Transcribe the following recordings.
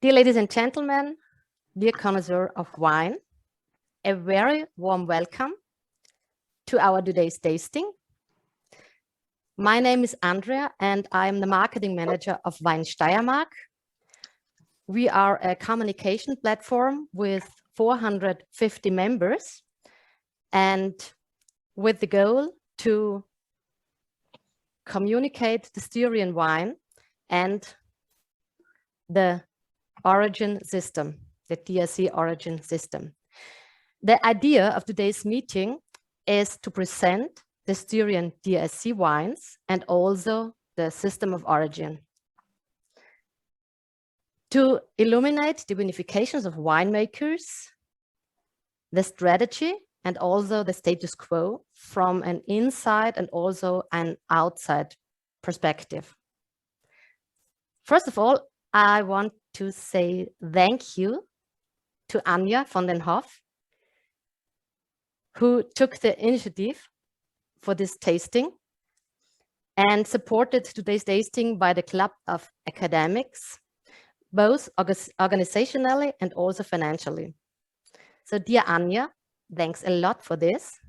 Dear ladies and gentlemen, dear connoisseur of wine, a very warm welcome to our today's tasting. My name is Andrea and I am the marketing manager of Weststeiermark. We are a communication platform with 450 members and with the goal to communicate the Styrian wine and the origin system, the DAC origin system. The idea of today's meeting is to present the Styrian DAC wines and also the system of origin. To illuminate the vinifications of winemakers, the strategy and also the status quo from an inside and also an outside perspective. First of all, I want to say thank you to Anja von den Hoff, who took the initiative for this tasting and supported today's tasting by the Club of Academics, both organizationally and also financially. So dear Anja, thanks a lot for this.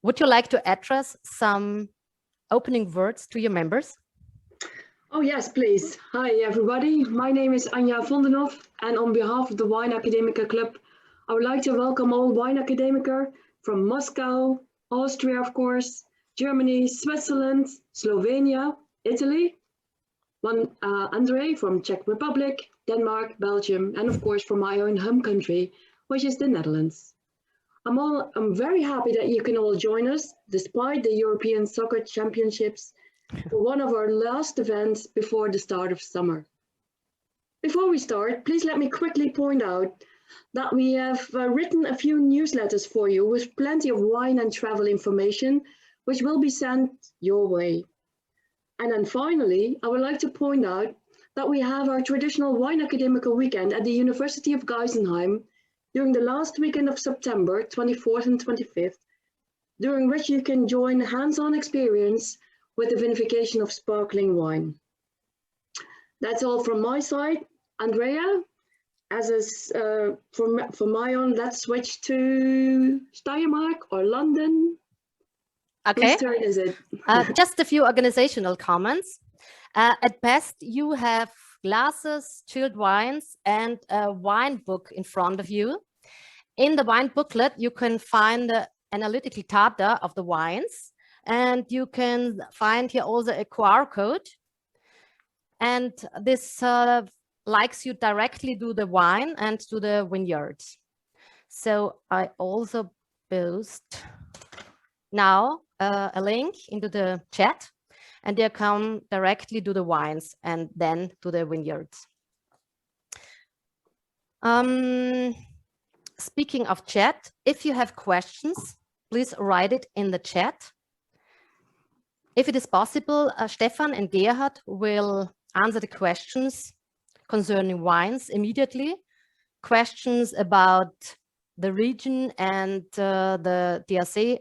Would you like to address some opening words to your members? Oh yes, please. Hi everybody, my name is Anja von den Hoff and on behalf of the Wine Academica Club, I would like to welcome all Wine Academica from Moscow, Austria of course, Germany, Switzerland, Slovenia, Italy, Andrei from Czech Republic, Denmark, Belgium, and of course from my own home country, which is the Netherlands. I'm very happy that you can all join us despite the European Soccer Championships for one of our last events before the start of summer. Before we start, please let me quickly point out that we have written a few newsletters for you with plenty of wine and travel information, which will be sent your way. And then finally, I would like to point out that we have our traditional Wine Academica weekend at the University of Geisenheim during the last weekend of September, 24th and 25th, during which you can join a hands-on experience with the vinification of sparkling wine. That's all from my side. Andrea, as is for my own, let's switch to Steiermark or London. Okay. Whose turn is it? Just a few organizational comments. At best, you have glasses, chilled wines, and a wine book in front of you. In the wine booklet, you can find the analytical data of the wines, and you can find here also a QR code. And this likes you directly to the wine and to the vineyard. So I also post now a link into the chat, and they come directly to the wines and then to the vineyards. Speaking of chat, if you have questions, please write it in the chat. If it is possible, Stefan and Gerhard will answer the questions concerning wines immediately. Questions about the region and the DAC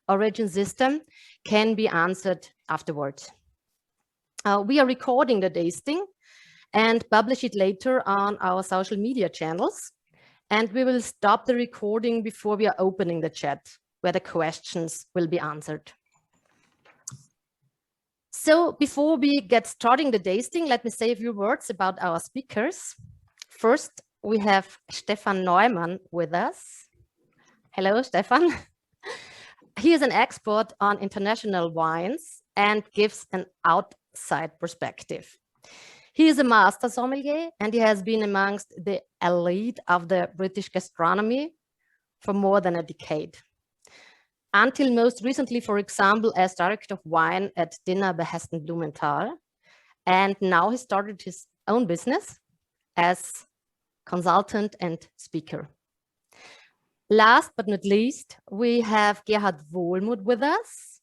origin system can be answered afterwards. We are recording the tasting and publish it later on our social media channels. And we will stop the recording before we are opening the chat, where the questions will be answered. So before we get starting the tasting, let me say a few words about our speakers. First, we have Stefan Neumann with us. Hello, Stefan. He is an expert on international wines and gives an outside perspective. He is a master sommelier and he has been amongst the elite of the British gastronomy for more than a decade. Until most recently, for example, as director of wine at Dinner by Heston Blumenthal. And now he started his own business as consultant and speaker. Last but not least, we have Gerhard Wohlmuth with us,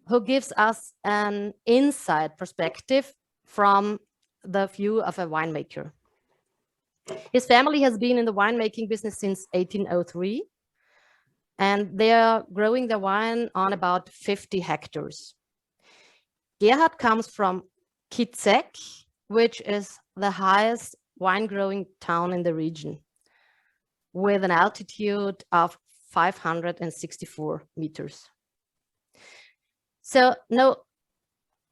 who gives us an inside perspective from the view of a winemaker. His family has been in the winemaking business since 1803, and they are growing their wine on about 50 hectares. Gerhard comes from Kitzek which is the highest wine growing town in the region, with an altitude of 564 meters. So now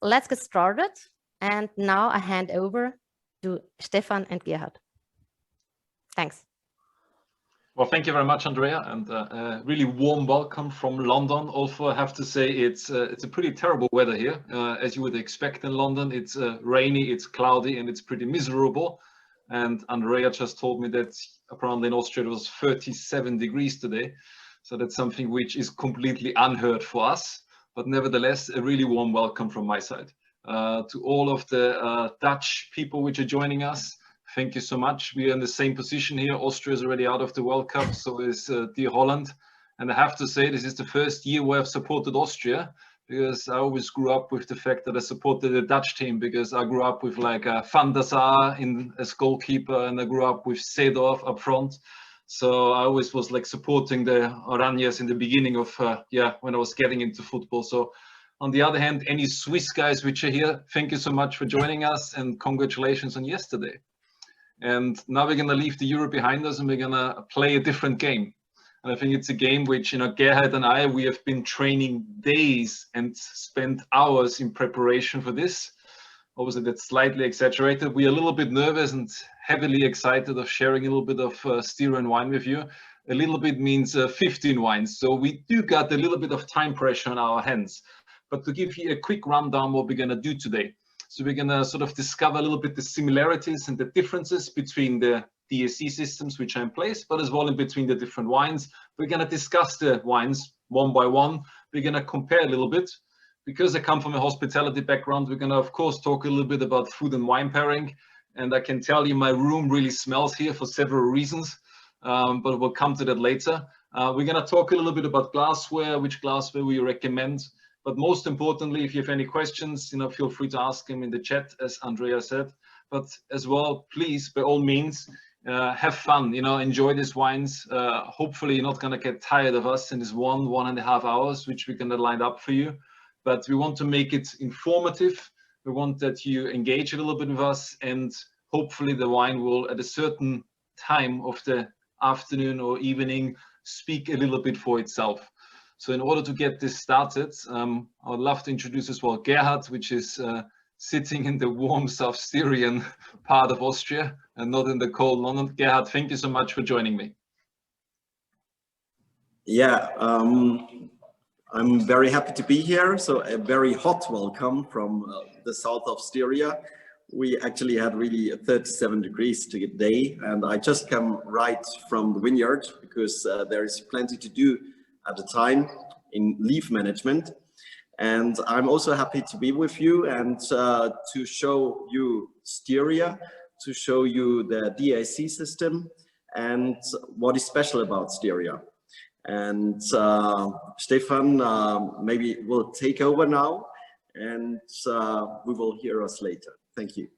let's get started. And now I hand over to Stefan and Gerhard. Thanks. Well, thank you very much, Andrea, and a really warm welcome from London. Also, I have to say it's a pretty terrible weather here, as you would expect in London. It's rainy, it's cloudy, and it's pretty miserable. And Andrea just told me that apparently in Austria it was 37 degrees today. So that's something which is completely unheard for us. But nevertheless, a really warm welcome from my side. To all of the Dutch people which are joining us, thank you so much. We are in the same position here. Austria is already out of the World Cup, so is dear Holland. And I have to say, this is the first year where I've supported Austria, because I always grew up with the fact that I supported the Dutch team, because I grew up with like Van der Sar as goalkeeper, and I grew up with Seedorf up front. So I always was like supporting the Oranjes in the beginning of, when I was getting into football. So on the other hand, any Swiss guys which are here, thank you so much for joining us, and congratulations on yesterday. And now we're going to leave the Euro behind us, and we're going to play a different game. And I think it's a game which, Gerhard and I, we have been training days and spent hours in preparation for this. Obviously, that's slightly exaggerated. We are a little bit nervous and heavily excited of sharing a little bit of Styrian wine with you. A little bit means 15 wines. So we do got a little bit of time pressure on our hands. But to give you a quick rundown what we're going to do today. So we're going to sort of discover a little bit the similarities and the differences between the DAC systems which are in place, but as well in between the different wines. We're going to discuss the wines one by one. We're going to compare a little bit. Because I come from a hospitality background, we're going to, of course, talk a little bit about food and wine pairing. And I can tell you my room really smells here for several reasons, but we'll come to that later. We're going to talk a little bit about glassware, which glassware we recommend. But most importantly, if you have any questions, feel free to ask them in the chat, as Andrea said. But as well, please, by all means, have fun, enjoy these wines. Hopefully you're not going to get tired of us in this 1.5 hours, which we're going to line up for you. But we want to make it informative. We want that you engage a little bit with us, and hopefully the wine will, at a certain time of the afternoon or evening, speak a little bit for itself. So in order to get this started, I would love to introduce as well Gerhard, which is sitting in the warm South Styrian part of Austria and not in the cold London. Gerhard, thank you so much for joining me. Yeah, I'm very happy to be here. So a very hot welcome from the south of Styria. We actually had really 37 degrees today, and I just come right from the vineyard because there is plenty to do at the time in leaf management. And I'm also happy to be with you and to show you Styria, to show you the DAC system and what is special about Styria. And Stefan maybe will take over now, and we will hear us later. Thank you.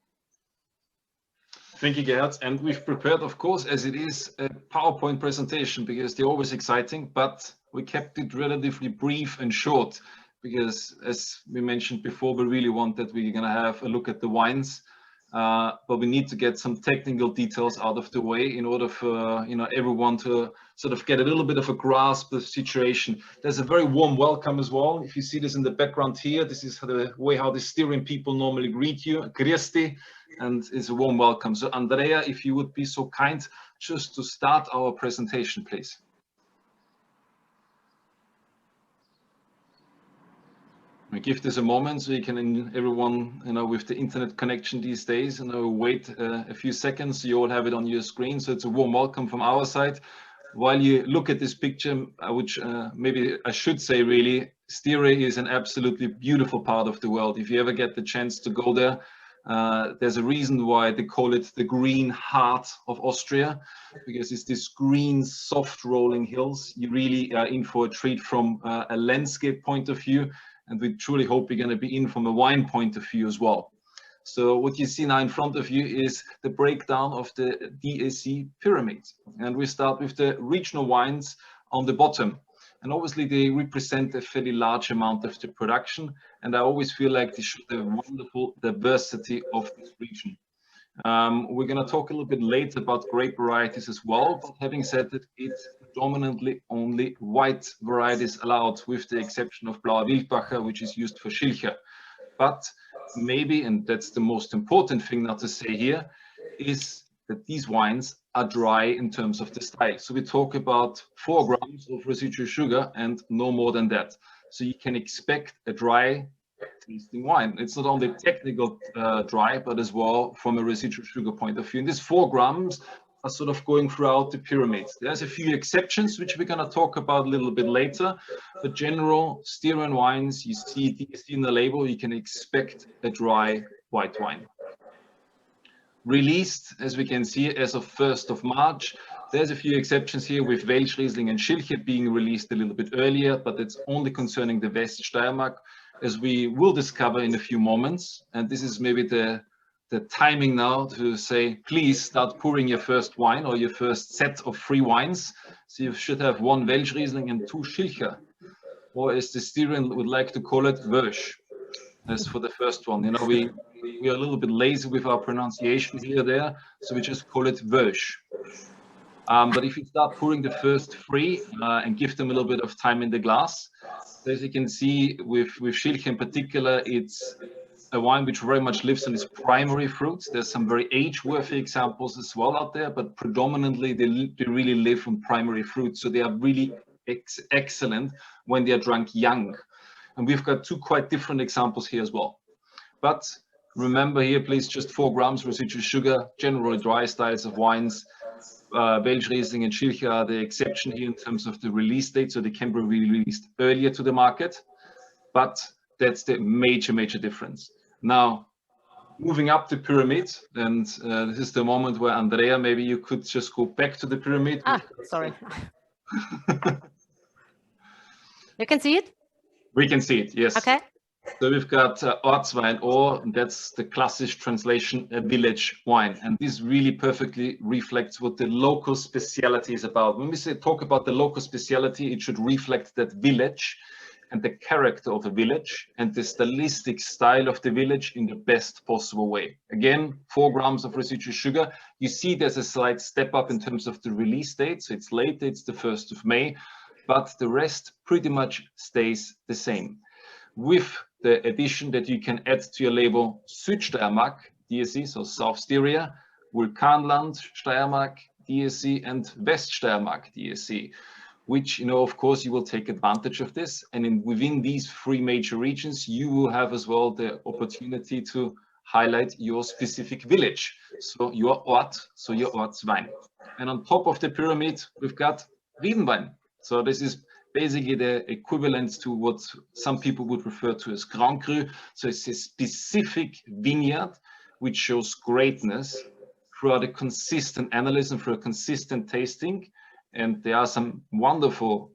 Thank you, Gerhard. And we've prepared, of course, as it is, a PowerPoint presentation, because they're always exciting, but we kept it relatively brief and short, because as we mentioned before, we really want that we're going to have a look at the wines. But we need to get some technical details out of the way in order for everyone to sort of get a little bit of a grasp of the situation. There's a very warm welcome as well. If you see this in the background here, this is the way how the Styrian people normally greet you, Griesti, and it's a warm welcome. So Andrea, if you would be so kind, just to start our presentation, please. We give this a moment so you can, everyone, with the internet connection these days, wait a few seconds so you all have it on your screen. So it's a warm welcome from our side. While you look at this picture, which maybe I should say really, Styria is an absolutely beautiful part of the world. If you ever get the chance to go there, there's a reason why they call it the green heart of Austria, because it's this green, soft rolling hills. You really are in for a treat from a landscape point of view. And we truly hope you're going to be in from a wine point of view as well. So what you see now in front of you is the breakdown of the DAC pyramid. And we start with the regional wines on the bottom. and obviously they represent a fairly large amount of the production, and I always feel like they show the wonderful diversity of this region. We're going to talk a little bit later about grape varieties as well, but having said that, it's predominantly only white varieties allowed, with the exception of Blauer Wildbacher, which is used for Schilcher. But maybe, and that's the most important thing now to say here, is that these wines are dry in terms of the style. So we talk about 4 grams of residual sugar and no more than that. So you can expect a dry tasting wine. It's not only technical dry, but as well from a residual sugar point of view. And these 4 grams are sort of going throughout the pyramid. There's a few exceptions, which we're going to talk about a little bit later. But general Styrian wines, you see DAC in the label, you can expect a dry white wine. Released, as we can see, as of 1st of March. There's a few exceptions here with Welsch, Riesling and Schilcher being released a little bit earlier, but it's only concerning the Weststeiermark, as we will discover in a few moments. And this is maybe the timing now to say, please start pouring your first wine or your first set of 3 wines. So you should have 1 Welsch, Riesling and 2 Schilcher, or as the Styrian would like to call it, Welsch. As for the first one, you know, we are a little bit lazy with our pronunciation here there, so we just call it Welsch. But if you start pouring the first 3 and give them a little bit of time in the glass, as you can see with Schilcher in particular, it's a wine which very much lives on its primary fruits. There's some very age-worthy examples as well out there, but predominantly they really live on primary fruits. So they are really excellent when they are drunk young. And we've got 2 quite different examples here as well. But remember here, please, just 4 grams residual sugar, generally dry styles of wines. Welsch, Riesling and Schilcher are the exception here in terms of the release date, so they can be released earlier to the market. But that's the major difference. Now, moving up the pyramid, and this is the moment where Andrea, maybe you could just go back to the pyramid. Sorry. You can see it? We can see it, yes. Okay. So we've got Ortsweine, or that's the classic translation, a village wine. And this really perfectly reflects what the local speciality is about. When we talk about the local speciality, it should reflect that village and the character of a village and the stylistic style of the village in the best possible way. Again, 4 grams of residual sugar. You see there's a slight step up in terms of the release date. So it's late, it's the 1st of May, but the rest pretty much stays the same, with the addition that you can add to your label Südsteiermark DAC, so South Styria, Vulkanland Steiermark DAC, and Weststeiermark DAC, which, you know, of course, you will take advantage of this. And within these 3 major regions, you will have as well the opportunity to highlight your specific village, so your Ort, so your Ortswein. And on top of the pyramid, we've got Riedenweine. So this is basically the equivalent to what some people would refer to as Grand Cru. So it's a specific vineyard which shows greatness throughout a consistent analysis, through a consistent tasting. And there are some wonderful,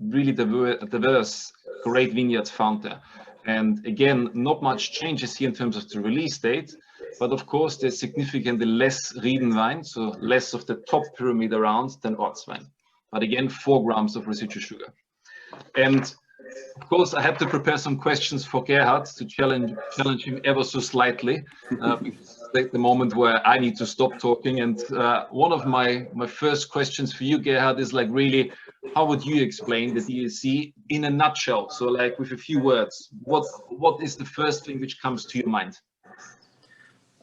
really diverse, great vineyards found there. And again, not much changes here in terms of the release date, but of course there's significantly less Riedenwein, so less of the top pyramid around than Ortswein. But again, 4 grams of residual sugar. And of course, I had to prepare some questions for Gerhard to challenge him ever so slightly. The moment where I need to stop talking. And one of my first questions for you, Gerhard, is like, really, how would you explain the DAC in a nutshell? So like with a few words, what is the first thing which comes to your mind?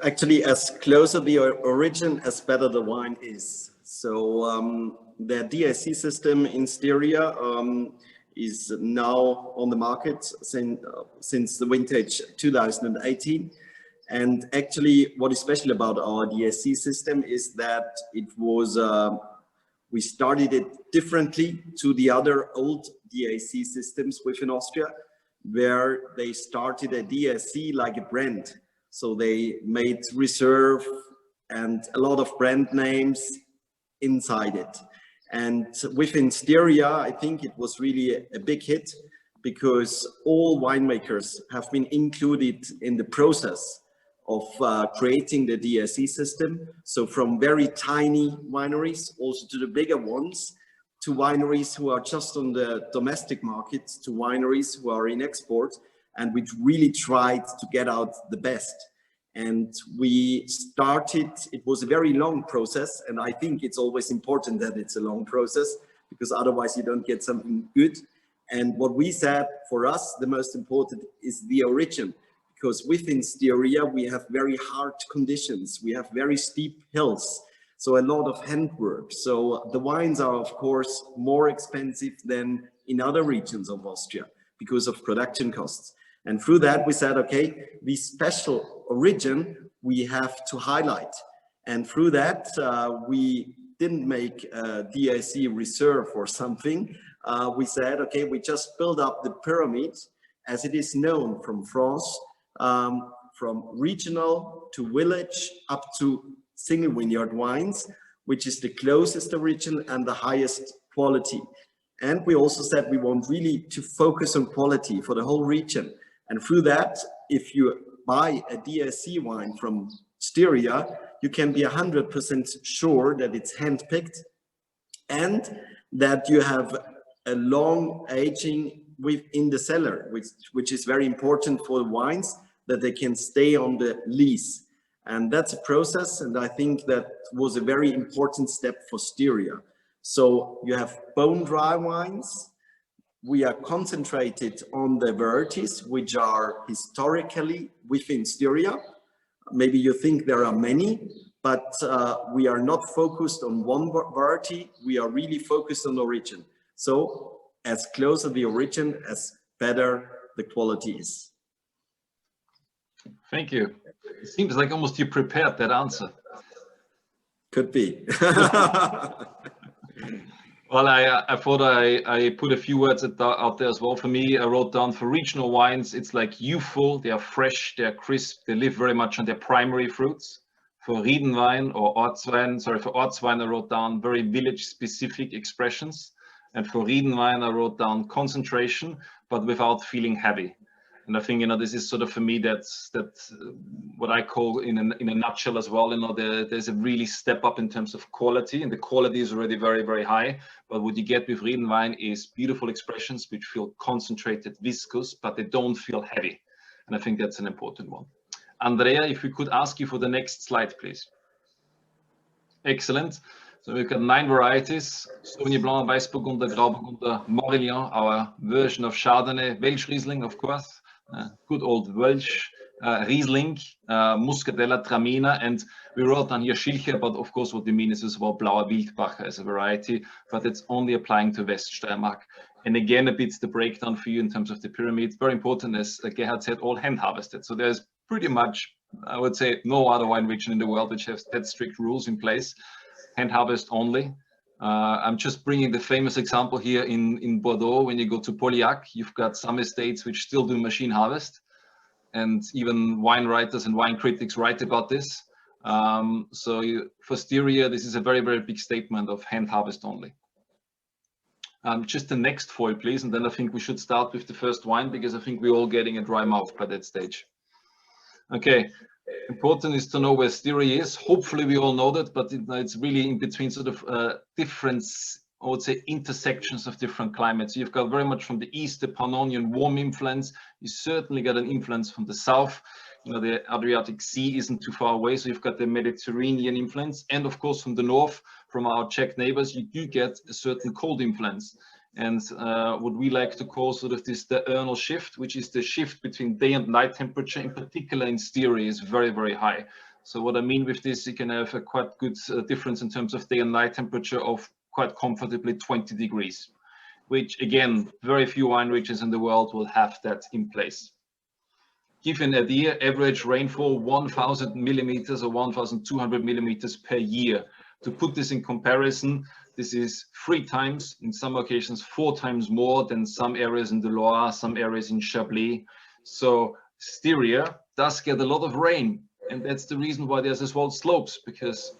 Actually, as closer the origin, as better the wine is. So the DAC system in Styria is now on the market since the vintage 2018. And actually, what is special about our DAC system is that it was, we started it differently to the other old DAC systems within Austria, where they started a DAC like a brand. So they made reserve and a lot of brand names inside it. And within Styria, I think it was really a big hit because all winemakers have been included in the process of creating the DAC system. So from very tiny wineries also to the bigger ones to wineries who are just on the domestic markets, to wineries who are in export, and we really tried to get out the best. And we started, it was a very long process, and I think it's always important that it's a long process, because otherwise you don't get something good. And what we said, for us, the most important is the origin, because within Styria, we have very hard conditions. We have very steep hills, so a lot of handwork. So the wines are, of course, more expensive than in other regions of Austria because of production costs. And through that, we said, okay, the special origin we have to highlight. And through that, we didn't make a DAC reserve or something. We said, okay, we just build up the pyramid as it is known from France, from regional to village up to single vineyard wines, which is the closest origin and the highest quality. And we also said we want really to focus on quality for the whole region. And through that, if you buy a DAC wine from Styria, you can be 100% sure that it's hand-picked and that you have a long aging within the cellar, which is very important for the wines, that they can stay on the lees. And that's a process, and I think that was a very important step for Styria. So you have bone dry wines. We are concentrated on the varieties which are historically within Styria. Maybe you think there are many, but we are not focused on one variety. We are really focused on origin. So as close to the origin, as better the quality is. Thank you. It seems like almost you prepared that answer. Could be. Well, I thought I put a few words out there as well. For me, I wrote down for regional wines, it's like youthful, they are fresh, they are crisp, they live very much on their primary fruits. For Riedenweine or Ortsweine, for Ortsweine, I wrote down very village-specific expressions. And for Riedenweine, I wrote down concentration, but without feeling heavy. And I think, this is sort of, for me, that's what I call in a nutshell as well. There's a really step up in terms of quality, and the quality is already very, very high. But what you get with Riedenweine is beautiful expressions which feel concentrated, viscous, but they don't feel heavy. And I think that's an important one. Andrea, if we could ask you for the next slide, please. Excellent. So we've got 9 varieties: Sauvignon Blanc, Weißburgunder, Grauburgunder, Morillon, our version of Chardonnay, Welsh Riesling, of course. Good old Welsh Riesling, Muscatella, Traminer, and we wrote down here Schilcher, but of course what we mean is as well Blauer Wildbacher as a variety, but it's only applying to Weststeiermark. And again, a bit the breakdown for you in terms of the pyramid. Very important, as Gerhard said, all hand harvested. So there's pretty much, I would say, no other wine region in the world which has that strict rules in place. Hand harvest only. I'm just bringing the famous example here in Bordeaux. When you go to Pauillac, you've got some estates which still do machine harvest, and even wine writers and wine critics write about this. For Styria, this is a very, very big statement of hand harvest only. Just the next foil, please, and then I think we should start with the first wine, because I think we're all getting a dry mouth by that stage. Okay. Important is to know where Styria is. Hopefully we all know that, but it's really in between sort of different, I would say, intersections of different climates. You've got very much from the east, the Pannonian warm influence. You certainly got an influence from the south. The Adriatic Sea isn't too far away, so you've got the Mediterranean influence. And of course, from the north, from our Czech neighbors, you do get a certain cold influence. And what we like to call sort of this diurnal shift, which is the shift between day and night temperature, in particular in Styria, is very, very high. So what I mean with this, you can have a quite good difference in terms of day and night temperature of quite comfortably 20 degrees, which again, very few wine regions in the world will have that in place. Give you an idea, average rainfall 1,000 millimeters or 1,200 millimeters per year. To put this in comparison, this is 3 times, in some occasions 4 times more than some areas in the Loire, some areas in Chablis. So Styria does get a lot of rain, and that's the reason why there's as well slopes, because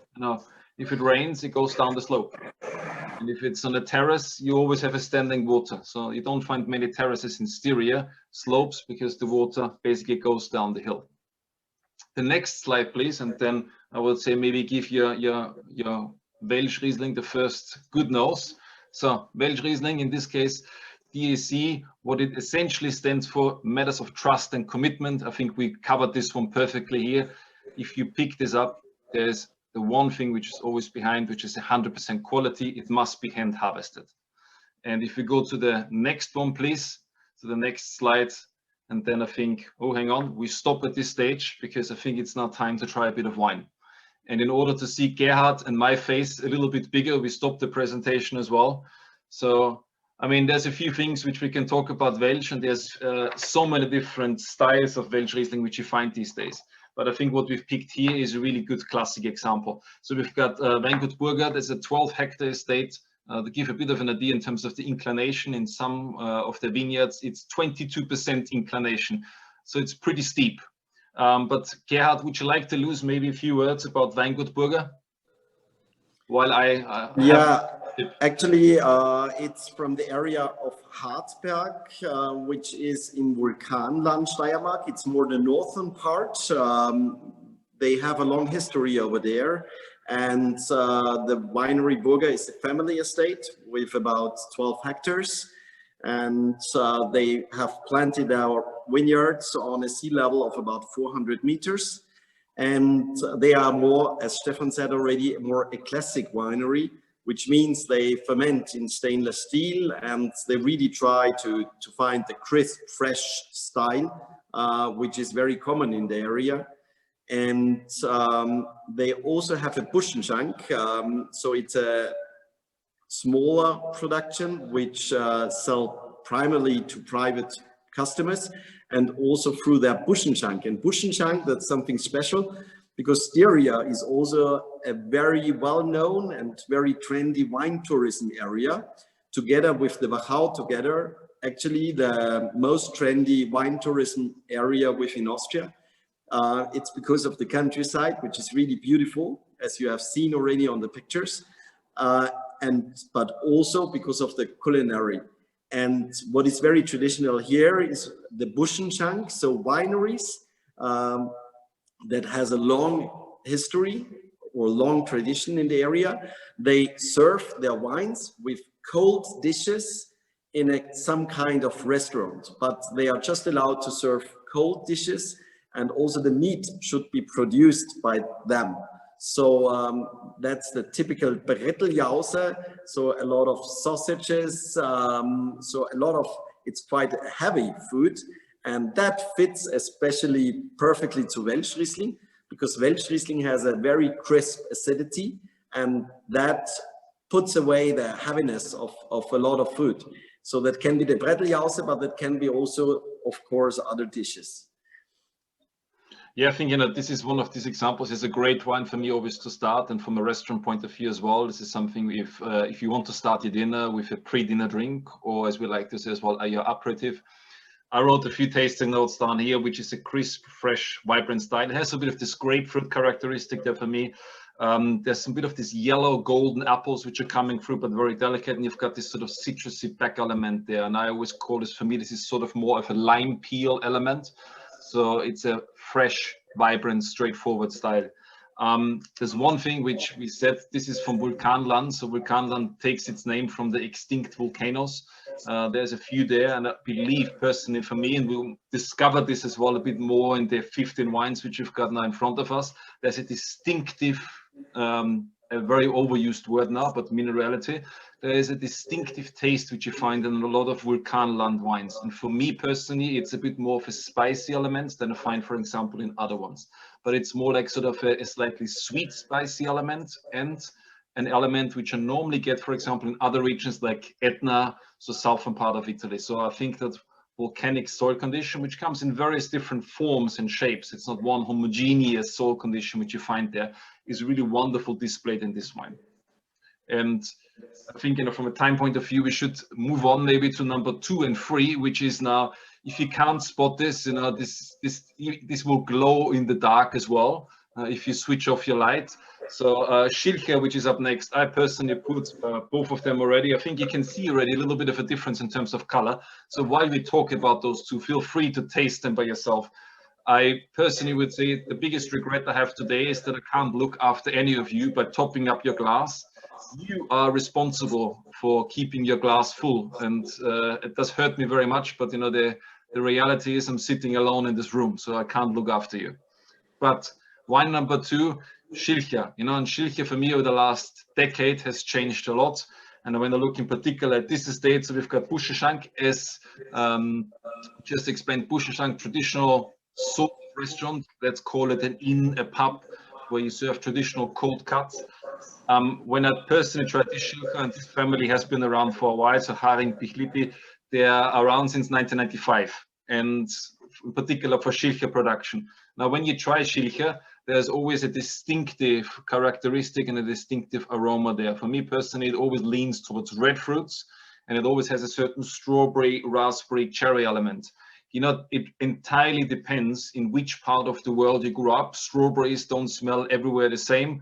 if it rains, it goes down the slope. And if it's on a terrace, you always have a standing water. So you don't find many terraces in Styria, slopes, because the water basically goes down the hill. The next slide, please, and then I would say maybe give your Welsh Riesling the first good nose. So Welsh Riesling, in this case, DAC, what it essentially stands for, matters of trust and commitment. I think we covered this one perfectly here. If you pick this up, there's the one thing which is always behind, which is 100% quality. It must be hand harvested. And if we go to the next one, please, to the next slide, and then I think, oh, hang on, we stop at this stage because I think it's now time to try a bit of wine. And in order to see Gerhard and my face a little bit bigger, we stopped the presentation as well. So, I mean, there's a few things which we can talk about Welsh, and there's so many different styles of Welsh Riesling which you find these days. But I think what we've picked here is a really good classic example. So we've got Weingut Burger. There's a 12-hectare estate. To give a bit of an idea in terms of the inclination in some of the vineyards, it's 22% inclination. So it's pretty steep. But Gerhard, would you like to lose maybe a few words about Weingut Burger? While actually, it's from the area of Harzberg, which is in Vulkanland Steiermark. It's more the northern part. They have a long history over there. And the winery Burger is a family estate with about 12 hectares. And they have planted our vineyards on a sea level of about 400 meters. And they are more, as Stefan said already, more a classic winery, which means they ferment in stainless steel, and they really try to find the crisp, fresh style, which is very common in the area. And they also have a Buschenschank, so it's a smaller production which sell primarily to private customers and also through their Buschenschank. And Buschenschank, that's something special because Styria is also a very well-known and very trendy wine tourism area, together with the Wachau, together actually the most trendy wine tourism area within Austria. It's because of the countryside, which is really beautiful, as you have seen already on the pictures, but also because of the culinary. And what is very traditional here is the Buschenschank, so wineries that has a long history or long tradition in the area. They serve their wines with cold dishes in some kind of restaurant, but they are just allowed to serve cold dishes, and also the meat should be produced by them. So that's the typical Bretteljause, so a lot of sausages, so a lot of, it's quite heavy food, and that fits especially perfectly to Welsh Riesling, because Welsh Riesling has a very crisp acidity, and that puts away the heaviness of a lot of food. So that can be the Bretteljause, but that can be also, of course, other dishes. Yeah, I think, you know, this is one of these examples. It's a great wine for me always to start, and from a restaurant point of view as well. This is something if you want to start your dinner with a pre-dinner drink, or as we like to say as well, your aperitif. I wrote a few tasting notes down here, which is a crisp, fresh, vibrant style. It has a bit of this grapefruit characteristic there for me. There's some bit of these yellow golden apples which are coming through, but very delicate, and you've got this sort of citrusy back element there. And I always call this, for me, this is sort of more of a lime peel element. So it's a fresh, vibrant, straightforward style. There's one thing which we said, this is from Vulkanland. So Vulkanland takes its name from the extinct volcanoes. There's a few there, and I believe personally for me, and we'll discover this as well a bit more in the 15 wines which we've got now in front of us, there's a distinctive, a very overused word now, but minerality. There is a distinctive taste which you find in a lot of Vulkanland wines. And for me personally, it's a bit more of a spicy element than I find, for example, in other ones. But it's more like sort of a slightly sweet, spicy element, and an element which I normally get, for example, in other regions like Etna, so southern part of Italy. So I think that volcanic soil condition, which comes in various different forms and shapes, it's not one homogeneous soil condition which you find there, is really wonderful displayed in this wine. And I think, you know, from a time point of view, we should move on maybe to number 2 and 3, which is now, if you can't spot this, you know, this will glow in the dark as well if you switch off your light. So Schilcher, which is up next, I personally put both of them already. I think you can see already a little bit of a difference in terms of color. So while we talk about those two, feel free to taste them by yourself. I personally would say the biggest regret I have today is that I can't look after any of you by topping up your glass. you are responsible for keeping your glass full. And it does hurt me very much, but you know, the reality is I'm sitting alone in this room, so I can't look after you. But wine number 2, Schilcher. You know, and Schilcher for me over the last decade has changed a lot. And when I look in particular at this estate, so we've got Buschenschank, as just explained, Buschenschank, traditional sort of restaurant. Let's call it an inn, a pub, where you serve traditional cold cuts. When I personally tried this Schilcher, and this family has been around for a while, so Haring Pichliti, they are around since 1995, and in particular for Schilcher production. Now, when you try Schilcher, there's always a distinctive characteristic and a distinctive aroma there. For me personally, it always leans towards red fruits, and it always has a certain strawberry, raspberry, cherry element. You know, it entirely depends in which part of the world you grew up. Strawberries don't smell everywhere the same.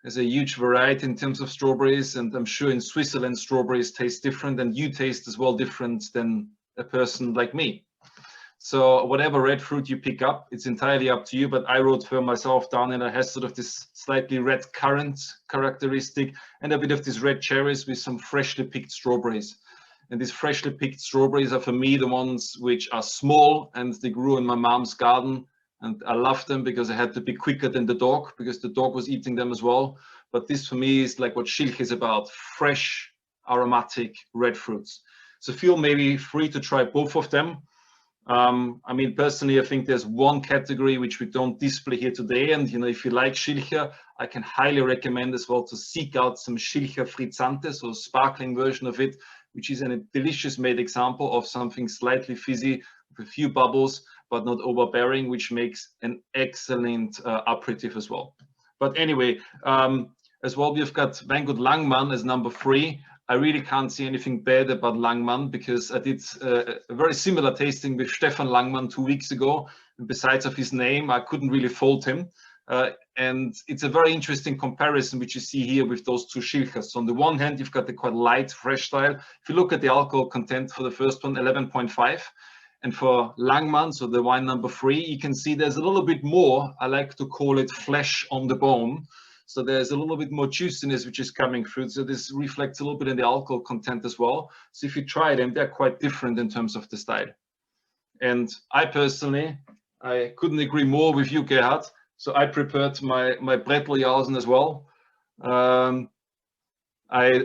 There's a huge variety in terms of strawberries, and I'm sure in Switzerland strawberries taste different, and you taste as well different than a person like me. So whatever red fruit you pick up, it's entirely up to you, but I wrote for myself down, and it has sort of this slightly red currant characteristic and a bit of these red cherries with some freshly picked strawberries. And these freshly picked strawberries are for me the ones which are small, and they grew in my mom's garden, and I love them because I had to be quicker than the dog, because the dog was eating them as well. But this for me is like what Schilcher is about: fresh, aromatic red fruits. So feel maybe free to try both of them. I mean, personally, I think there's one category which we don't display here today, and you know, if you like Schilcher, I can highly recommend as well to seek out some Schilcher Frizzante, so sparkling version of it, which is a delicious made example of something slightly fizzy with a few bubbles, but not overbearing, which makes an excellent aperitif as well. But anyway, as well, we've got Weingut Langmann as number 3. I really can't see anything bad about Langmann, because I did a very similar tasting with Stefan Langmann 2 weeks ago. And besides of his name, I couldn't really fault him. And it's a very interesting comparison which you see here with those two Schilchers. So on the one hand, you've got the quite light, fresh style. If you look at the alcohol content for the first one, 11.5. And for Langmann, so the wine number 3, you can see there's a little bit more, I like to call it flesh on the bone. So there's a little bit more juiciness which is coming through. So this reflects a little bit in the alcohol content as well. So if you try them, they're quite different in terms of the style. And I personally, I couldn't agree more with you, Gerhard. So I prepared my Bretteljausen as well. I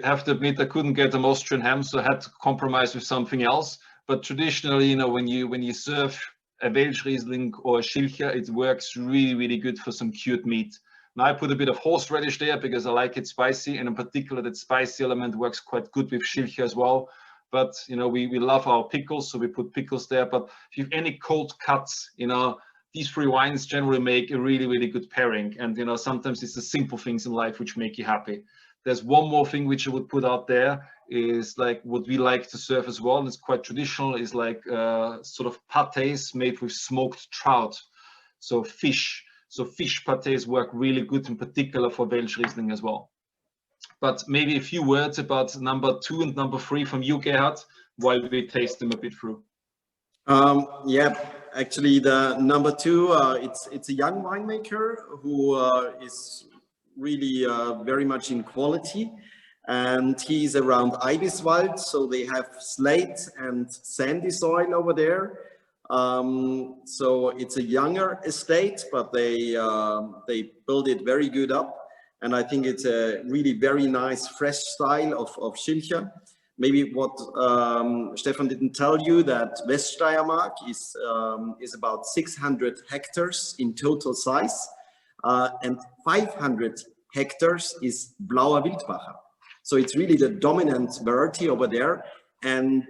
have to admit I couldn't get an Austrian ham, so I had to compromise with something else. But traditionally, you know, when you serve a Welsh Riesling or a Schilcher, it works really, really good for some cured meat. Now I put a bit of horseradish there because I like it spicy, and in particular that spicy element works quite good with Schilcher as well. But you know, we love our pickles, so we put pickles there. But if you have any cold cuts, you know, these 3 wines generally make a really, really good pairing. And you know, sometimes it's the simple things in life which make you happy. There's one more thing which I would put out there, is like what we like to serve as well. It's quite traditional, is like sort of pâtés made with smoked trout, so fish. So fish pâtés work really good, in particular for Welsh Riesling as well. But maybe a few words about number 2 and number 3 from you, Gerhard, while we taste them a bit through. Yeah, actually the number 2, it's a young winemaker who is really very much in quality, and he's around Eibiswald, so they have slate and sandy soil over there. So it's a younger estate, but they build it very good up, and I think it's a really very nice fresh style of Schilcher. Maybe what Stefan didn't tell you, that Weststeiermark is about 600 hectares in total size, and 500 hectares is Blauer Wildbacher. So it's really the dominant variety over there. And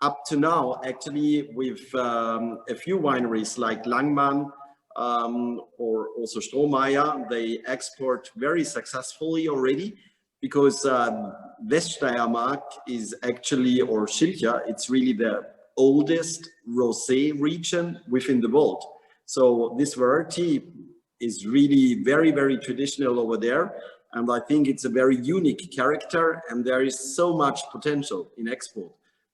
up to now, actually, with a few wineries like Langmann or also Strohmeier, they export very successfully already, because Weststeiermark is actually, or Schilcher, it's really the oldest rosé region within the world. So this variety is really very, very traditional over there. And I think it's a very unique character, and there is so much potential in export,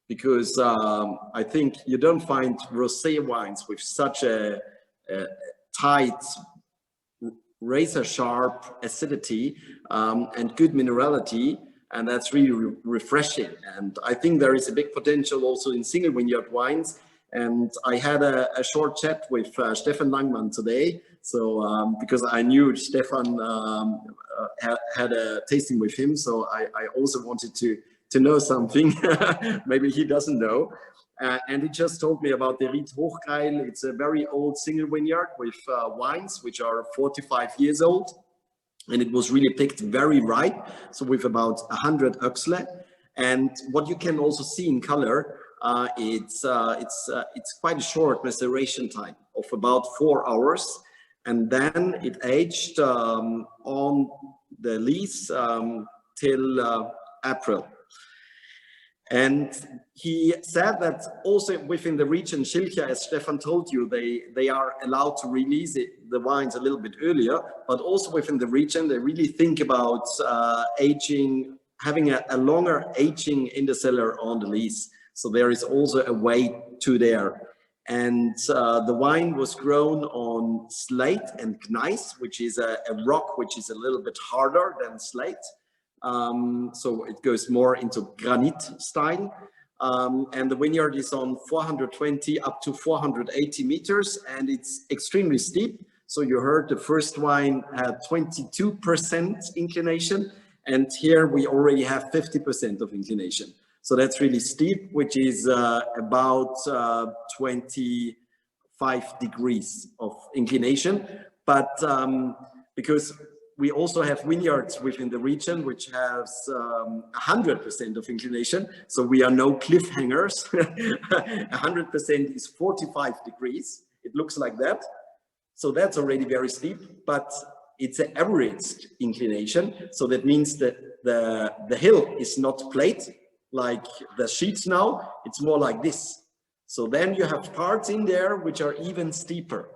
because I think you don't find rosé wines with such a tight razor sharp acidity and good minerality, and that's really refreshing. And I think there is a big potential also in single vineyard wines. And I had a short chat with Stefan Neumann today. So because I knew Stefan had a tasting with him, so I also wanted to know something. Maybe he doesn't know. And he just told me about the Ried Hochgreil. It's a very old single vineyard with wines which are 45 years old. And it was really picked very ripe, so with about 100 Öxle. And what you can also see in color, it's quite a short maceration time of about 4 hours. And then it aged on the lees till April. And he said that also within the region Schilcher, as Stefan told you, they are allowed to release the wines a little bit earlier, but also within the region, they really think about aging, having a longer aging in the cellar on the lees. So there is also a way to there. And the wine was grown on slate and gneiss, which is a rock which is a little bit harder than slate. So it goes more into granite style. And the vineyard is on 420 up to 480 meters, and it's extremely steep. So you heard the first wine had 22% inclination, and here we already have 50% of inclination. So that's really steep, which is about 25 degrees of inclination. But because we also have vineyards within the region which has 100% of inclination, so we are no cliffhangers. 100% is 45 degrees. It looks like that. So that's already very steep, but it's an average inclination. So that means that the hill is not plate like the sheets now, it's more like this. So then you have parts in there which are even steeper.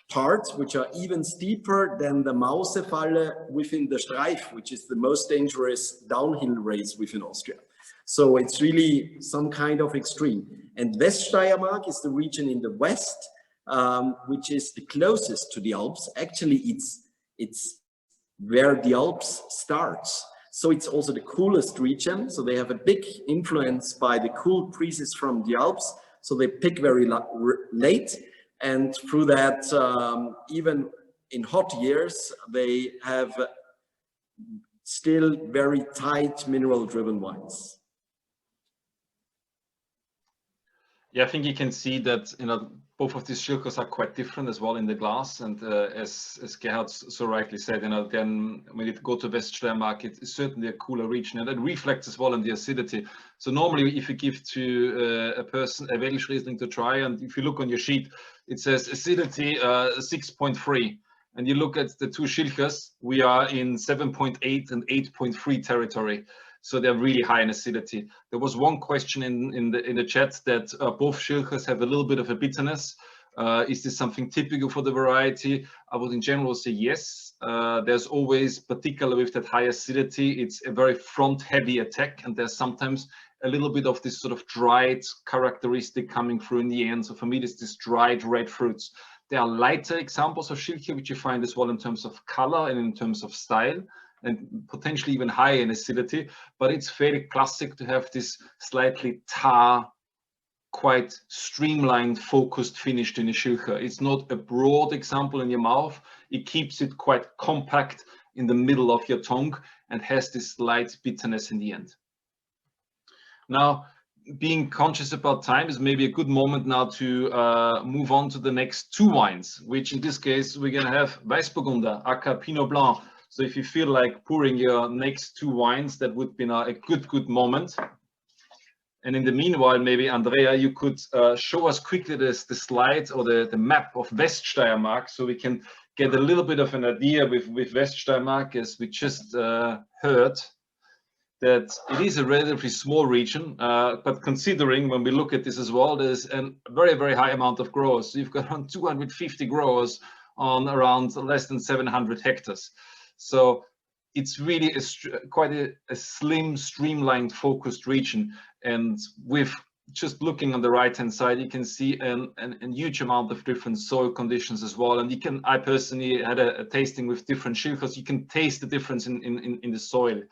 Parts which are even steeper than the Mausefalle within the Streif, which is the most dangerous downhill race within Austria. So it's really some kind of extreme. And Weststeiermark is the region in the west, which is the closest to the Alps. Actually, it's where the Alps starts. So it's also the coolest region. So they have a big influence by the cool breezes from the Alps. So they pick very late. And through that, even in hot years, they have still very tight mineral-driven wines. Yeah, I think you can see that, you know, both of these Schilkers are quite different as well in the glass. And as Gerhard so rightly said, you know, then when you go to Weststeiermark, it's certainly a cooler region, and it reflects as well in the acidity. So normally, if you give to a person a Welsh Riesling to try, and if you look on your sheet, it says acidity 6.3. And you look at the two Schilkers, we are in 7.8 and 8.3 territory. So they're really high in acidity. There was one question in the chat that both Schilkers have a little bit of a bitterness. Is this something typical for the variety? I would in general say yes. There's always, particularly with that high acidity, it's a very front-heavy attack, and there's sometimes a little bit of this sort of dried characteristic coming through in the end. So for me, it's this dried red fruits. There are lighter examples of Schilker, which you find as well in terms of color and in terms of style, and potentially even higher in acidity, but it's fairly classic to have this slightly tar, quite streamlined, focused finish in a Schilker. It's not a broad example in your mouth. It keeps it quite compact in the middle of your tongue and has this slight bitterness in the end. Now, being conscious about time is maybe a good moment now to move on to the next two wines, which in this case, we're gonna have Weißburgunder, aka Pinot Blanc. So if you feel like pouring your next two wines, that would be now a good moment. And in the meanwhile, maybe Andrea, you could show us quickly the slide or the map of Weststeiermark, so we can get a little bit of an idea with Weststeiermark, as we just heard, that it is a relatively small region, but considering when we look at this as well, there's a very high amount of growers. So you've got around 250 growers on around less than 700 hectares. So it's really quite a slim, streamlined, focused region. And with just looking on the right hand side, you can see a huge amount of different soil conditions as well. And you can, I personally had a tasting with different Schilchers. You can taste the difference in the soil.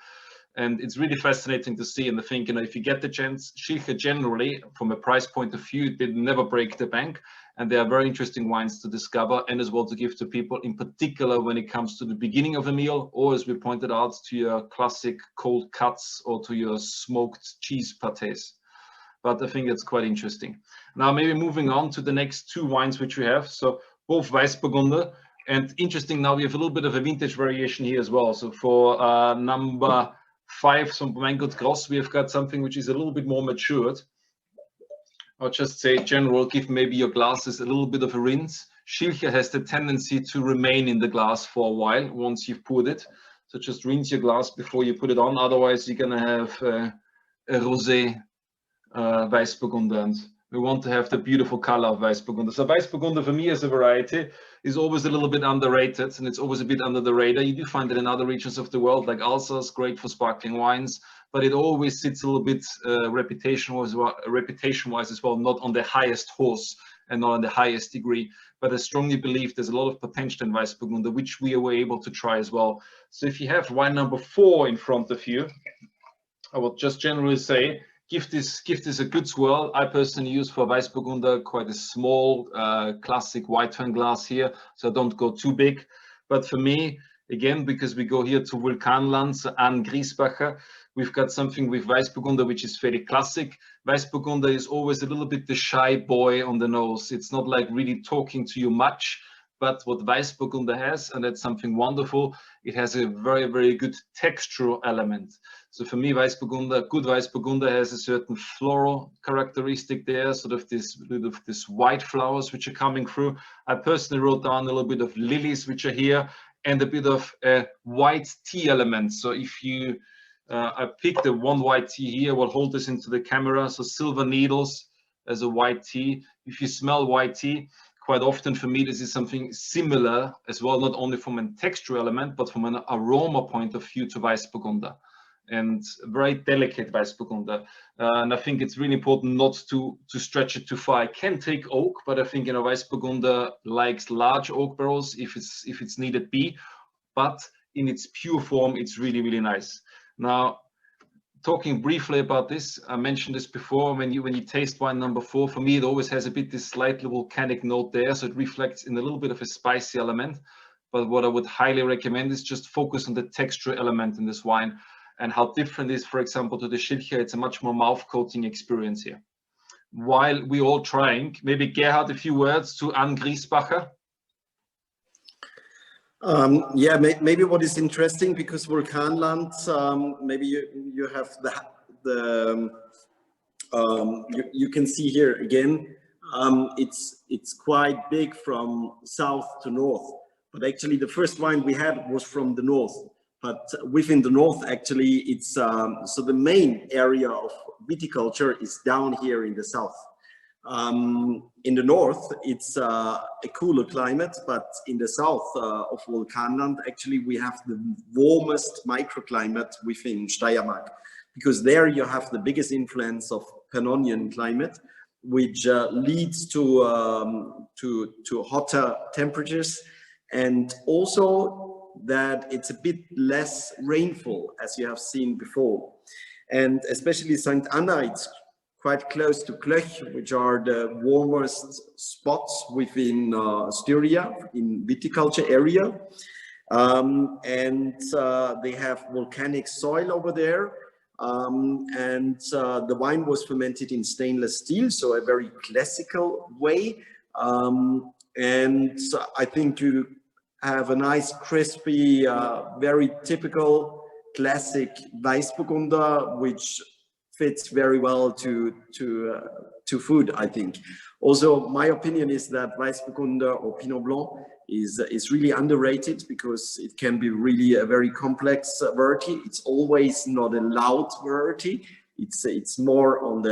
And it's really fascinating to see. And I think, you know, if you get the chance, Schilcher generally, from a price point of view, they never break the bank. And they are very interesting wines to discover and as well to give to people, in particular when it comes to the beginning of a meal, or as we pointed out, to your classic cold cuts or to your smoked cheese pâtés. But I think it's quite interesting. Now, maybe moving on to the next two wines which we have. So both Weißburgunder, and interesting, now we have a little bit of a vintage variation here as well. So for number 5, some Weingut Gross, we have got something which is a little bit more matured. I'll just say general, give maybe your glasses a little bit of a rinse. Schilcher has the tendency to remain in the glass for a while once you've poured it. So just rinse your glass before you put it on. Otherwise, you're going to have a rosé Weißburgunder. And we want to have the beautiful color of Weißburgunder. So Weißburgunder for me as a variety is always a little bit underrated, and it's always a bit under the radar. You do find it in other regions of the world, like Alsace, great for sparkling wines, but it always sits a little bit reputation-wise as well, not on the highest horse and not on the highest degree. But I strongly believe there's a lot of potential in Weißburgunder, which we were able to try as well. So if you have wine number 4 in front of you, I would just generally say, give this a good swirl. I personally use for Weißburgunder quite a small classic white wine glass here, so don't go too big. But for me, again, because we go here to Vulkanland, so Anne Griesbacher, we've got something with Weißburgunder which is very classic. Weißburgunder is always a little bit the shy boy on the nose. It's not like really talking to you much, but what Weißburgunder has, and that's something wonderful, it has a very, very good textural element. So for me, Weißburgunder, good Weißburgunder has a certain floral characteristic there, sort of this white flowers which are coming through. I personally wrote down a little bit of lilies which are here, and a bit of white tea element. So if you, I picked the one white tea here, we'll hold this into the camera. So silver needles as a white tea. If you smell white tea, quite often for me, this is something similar as well, not only from a texture element, but from an aroma point of view to Weißburgunder. And very delicate Weißburgunder. And I think it's really important not to stretch it too far. I can take oak, but I think, you know, Weißburgunder likes large oak barrels if it's needed be, but in its pure form, it's really, really nice. Now, talking briefly about this, I mentioned this before, when you taste wine number 4, for me, it always has a bit this slightly volcanic note there, so it reflects in a little bit of a spicy element. But what I would highly recommend is just focus on the texture element in this wine, and how different it is, for example, to the Schilcher. It's a much more mouth-coating experience here. While we're all trying, maybe Gerhard, a few words to Anne Griesbacher. Yeah, maybe what is interesting, because Vulkanland, maybe you have you can see here again, it's quite big from south to north, but actually the first wine we had was from the north. But within the north, actually, it's so the main area of viticulture is down here in the south. In the north, it's a cooler climate, but in the south of Vulkanland, actually, we have the warmest microclimate within Steiermark, because there you have the biggest influence of Pannonian climate, which leads to hotter temperatures, and also that it's a bit less rainfall, as you have seen before. And especially St. Anna, it's quite close to Klöch, which are the warmest spots within Styria, in viticulture area. And they have volcanic soil over there. And the wine was fermented in stainless steel, so a very classical way. And I think you have a nice, crispy, very typical classic Weißburgunder, which fits very well to food, I think. Also, my opinion is that Weißburgunder or Pinot Blanc is really underrated, because it can be really a very complex variety. It's always not a loud variety. It's more on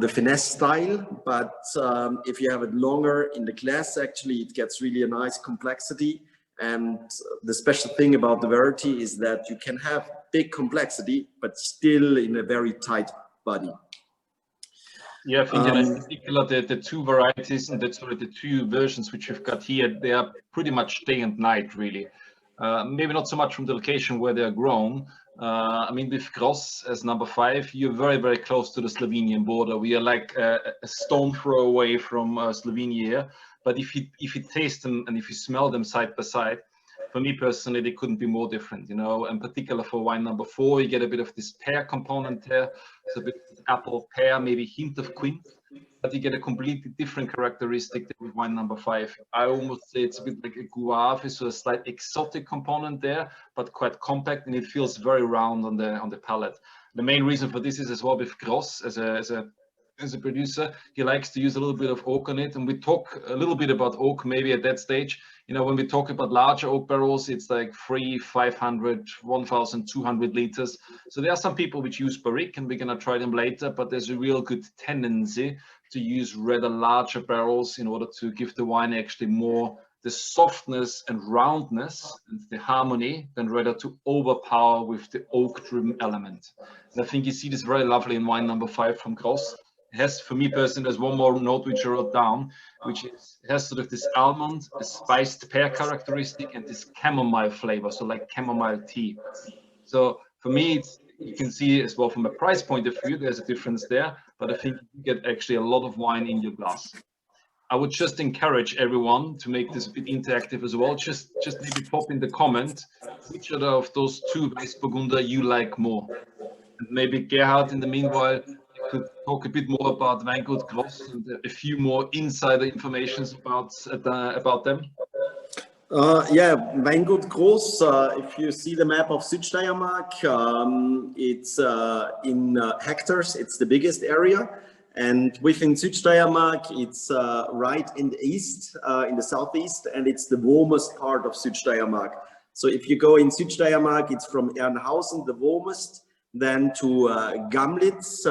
the finesse style, but if you have it longer in the glass, actually it gets really a nice complexity. And the special thing about the variety is that you can have big complexity, but still in a very tight body. Yeah, I think in particular the two varieties and the two versions which we've got here, they are pretty much day and night, really. Maybe not so much from the location where they are grown. I mean, with Gross as number 5, you're very, very close to the Slovenian border. We are like a stone throw away from Slovenia here. But if you taste them and if you smell them side by side, for me personally, they couldn't be more different, you know. In particular for wine number 4, you get a bit of this pear component there. So a bit of apple, pear, maybe hint of quince. But you get a completely different characteristic with wine number 5. I almost say it's a bit like a guave, so a slight exotic component there, but quite compact, and it feels very round on the palate. The main reason for this is as well with Gross as a producer, he likes to use a little bit of oak on it, and we talk a little bit about oak maybe at that stage. You know, when we talk about larger oak barrels, it's like 300, 500, 1,200 liters. So there are some people which use barrique, and we're gonna try them later, but there's a real good tendency to use rather larger barrels in order to give the wine actually more the softness and roundness and the harmony than rather to overpower with the oak-driven element. And I think you see this very lovely in wine number 5 from Gross. It has, for me personally, there's one more note which I wrote down, which is, it has sort of this almond, a spiced pear characteristic, and this chamomile flavor, so like chamomile tea. So for me, it's, you can see as well from a price point of view, there's a difference there, but I think you get actually a lot of wine in your glass. I would just encourage everyone to make this a bit interactive as well. Just maybe pop in the comment which of those two Weißburgunder you like more. And maybe Gerhard, in the meanwhile, could talk a bit more about Weingut Gross and a few more insider informations about them. Yeah, Weingut Gross, if you see the map of Südsteiermark, it's in hectares, it's the biggest area. And within Südsteiermark, it's right in the east, in the southeast, and it's the warmest part of Südsteiermark. So if you go in Südsteiermark, it's from Ernhausen, the warmest, then to Gamlitz,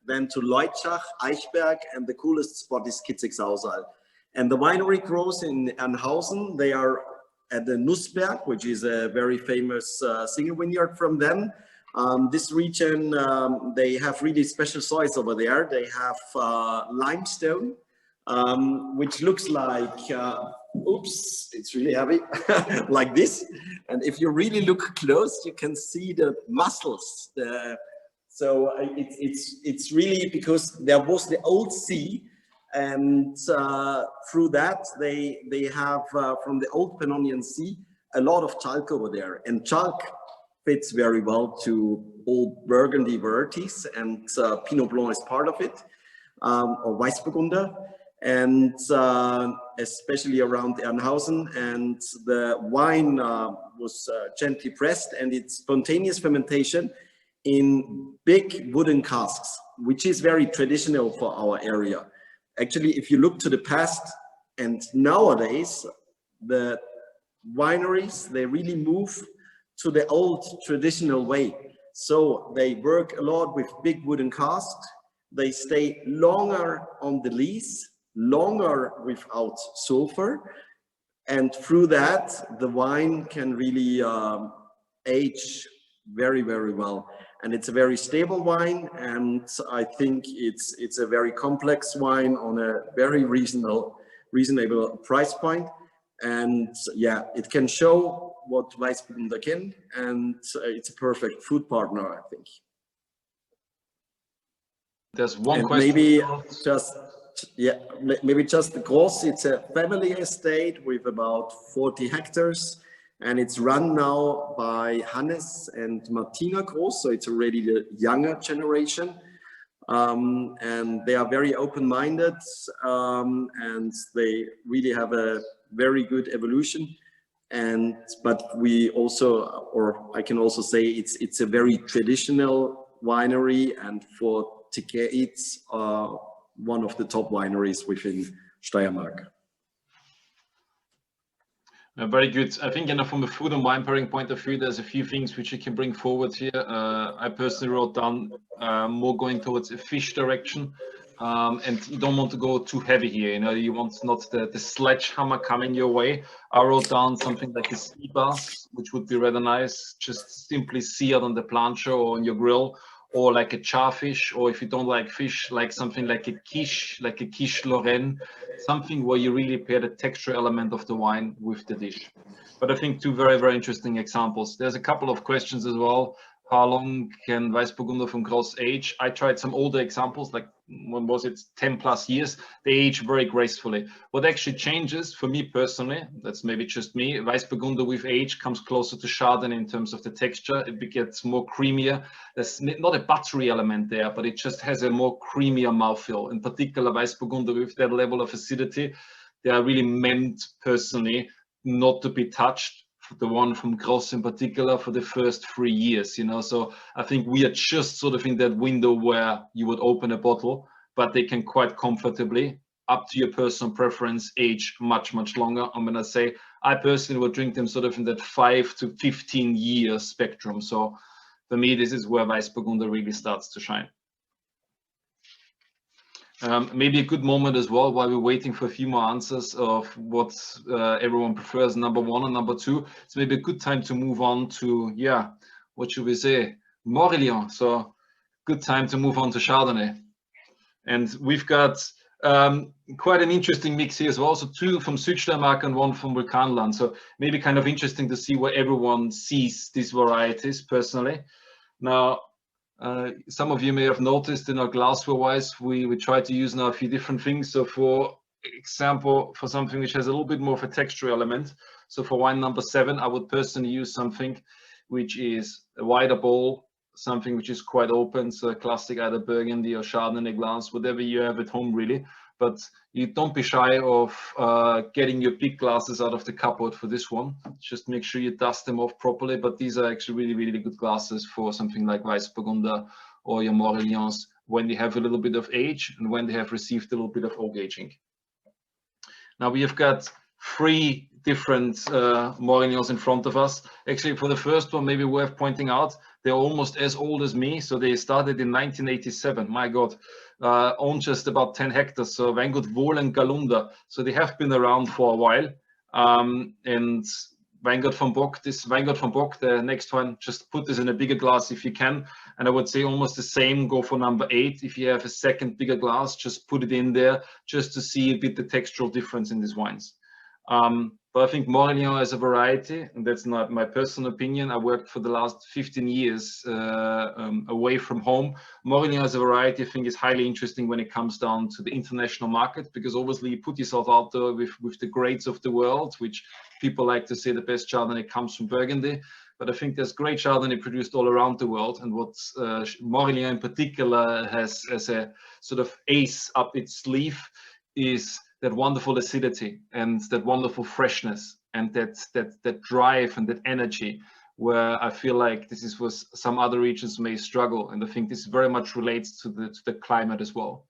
then to Leutschach, Eichberg, and the coolest spot is Kitzigsausal. And the winery grows in Ernhausen. They are at the Nussberg, which is a very famous single vineyard from them. This region, they have really special soils over there. They have limestone, which looks like, oops, it's really heavy, like this. And if you really look close, you can see the mussels. So it's really because there was the old sea, and through that they have from the old Pannonian Sea a lot of chalk over there, and chalk fits very well to old Burgundy varieties, and Pinot Blanc is part of it, or Weißburgunder, and especially around Ernhausen. And the wine was gently pressed, and it's spontaneous fermentation in big wooden casks, which is very traditional for our area. Actually, if you look to the past and nowadays, the wineries, they really move to the old traditional way. So they work a lot with big wooden casks. They stay longer on the lees, longer without sulfur. And through that, the wine can really age very, very well. And it's a very stable wine. And I think it's a very complex wine on a very reasonable price point. And yeah, it can show what Weißburgunder can, and it's a perfect food partner, I think. There's one question. Maybe just the Gross. It's a family estate with about 40 hectares, and it's run now by Hannes and Martina Gross, so it's already the younger generation. And they are very open-minded, and they really have a very good evolution. But we also, or I can also say, it's a very traditional winery, and for decades one of the top wineries within Steiermark. Very good. I think, you know, from a food and wine pairing point of view, there's a few things which you can bring forward here. I personally wrote down more going towards a fish direction. and you don't want to go too heavy here. You know, you want not the sledgehammer coming your way. I wrote down something like a sea bass, which would be rather nice. Just simply seared on the plancha or on your grill, or like a charfish, or if you don't like fish, like something like a quiche Lorraine, something where you really pair the texture element of the wine with the dish. But I think two very, very interesting examples. There's a couple of questions as well. How long can Weißburgunder from Gross age? I tried some older examples, like when was it, 10 plus years. They age very gracefully. What actually changes for me personally, that's maybe just me, Weißburgunder with age comes closer to Chardonnay in terms of the texture. It gets more creamier. There's not a buttery element there, but it just has a more creamier mouthfeel. In particular, Weißburgunder with that level of acidity, they are really meant personally not to be touched. The one from Gross in particular for the first 3 years, you know. So I think we are just sort of in that window where you would open a bottle, but they can quite comfortably, up to your personal preference, age much, much longer. I'm gonna say I personally would drink them sort of in that 5 to 15 year spectrum. So for me, this is where Weißburgunder really starts to shine. Maybe a good moment as well, while we're waiting for a few more answers of what everyone prefers, number one and number two. It's maybe a good time to move on to, yeah, what should we say? Morillon. So good time to move on to Chardonnay. And we've got quite an interesting mix here as well. So two from Südsteiermark and one from Vulkanland. So maybe kind of interesting to see where everyone sees these varieties personally. Now, some of you may have noticed in our glassware-wise, we try to use now a few different things. So for example, for something which has a little bit more of a texture element. So for wine number 7, I would personally use something which is a wider bowl, something which is quite open. So a classic either Burgundy or Chardonnay glass, whatever you have at home really. But you don't be shy of getting your big glasses out of the cupboard for this one. Just make sure you dust them off properly. But these are actually really, really good glasses for something like Weißburgunder or your Morillons when they have a little bit of age and when they have received a little bit of oak aging. Now we have got 3 different Morillons in front of us. Actually, for the first one, maybe worth pointing out, they're almost as old as me. So they started in 1987. My God. Own just about 10 hectares, so Weingut Wohl and Galunda. So they have been around for a while. And Weingut von Bock, this Weingut von Bock, the next one, just put this in a bigger glass if you can. And I would say almost the same, go for number 8. If you have a second bigger glass, just put it in there just to see a bit the textural difference in these wines. But I think Morillon as a variety, and that's not my personal opinion. I worked for the last 15 years away from home. Morillon as a variety, I think, is highly interesting when it comes down to the international market, because obviously you put yourself out there with the greats of the world, which people like to say the best Chardonnay comes from Burgundy. But I think there's great Chardonnay produced all around the world. And what Morillon in particular has as a sort of ace up its sleeve is that wonderful acidity and that wonderful freshness and that drive and that energy, where I feel like this is where some other regions may struggle. And I think this very much relates to the climate as well.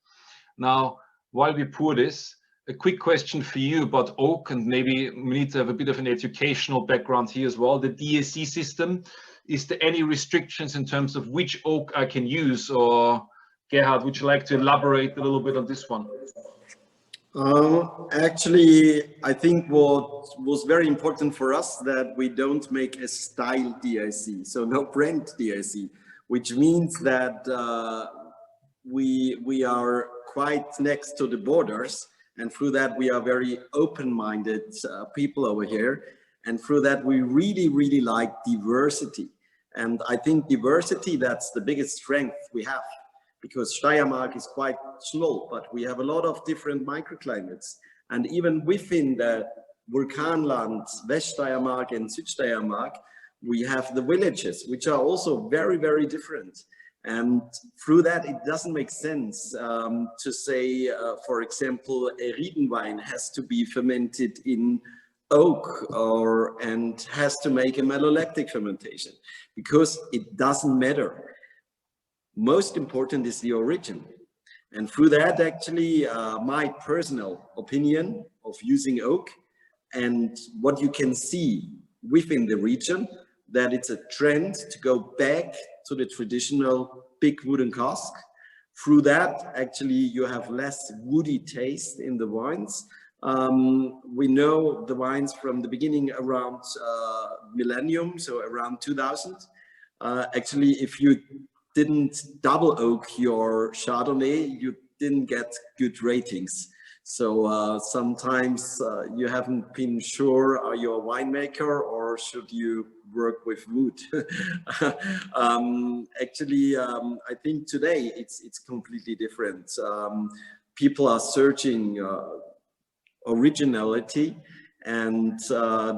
Now, while we pour this, a quick question for you about oak, and maybe we need to have a bit of an educational background here as well. The DAC system, is there any restrictions in terms of which oak I can use? Or Gerhard, would you like to elaborate a little bit on this one? Actually, I think what was very important for us that we don't make a style DAC, so no brand DAC, which means that we are quite next to the borders, and through that we are very open-minded people over here, and through that we really like diversity. And I think diversity, that's the biggest strength we have. Because Steiermark is quite small, but we have a lot of different microclimates. And even within the Vulkanland, Weststeiermark and Südsteiermark, we have the villages, which are also very different. And through that, it doesn't make sense to say, for example, a Riedenweine has to be fermented in oak and has to make a malolactic fermentation, because it doesn't matter. Most important is the origin. And through that, actually, my personal opinion of using oak and what you can see within the region, that it's a trend to go back to the traditional big wooden cask. Through that, actually, you have less woody taste in the wines. We know the wines from the beginning around millennium, so around 2000. Actually, if you didn't double oak your Chardonnay, you didn't get good ratings. So sometimes you haven't been sure, are you a winemaker or should you work with wood? Actually, I think today it's completely different. People are searching originality, and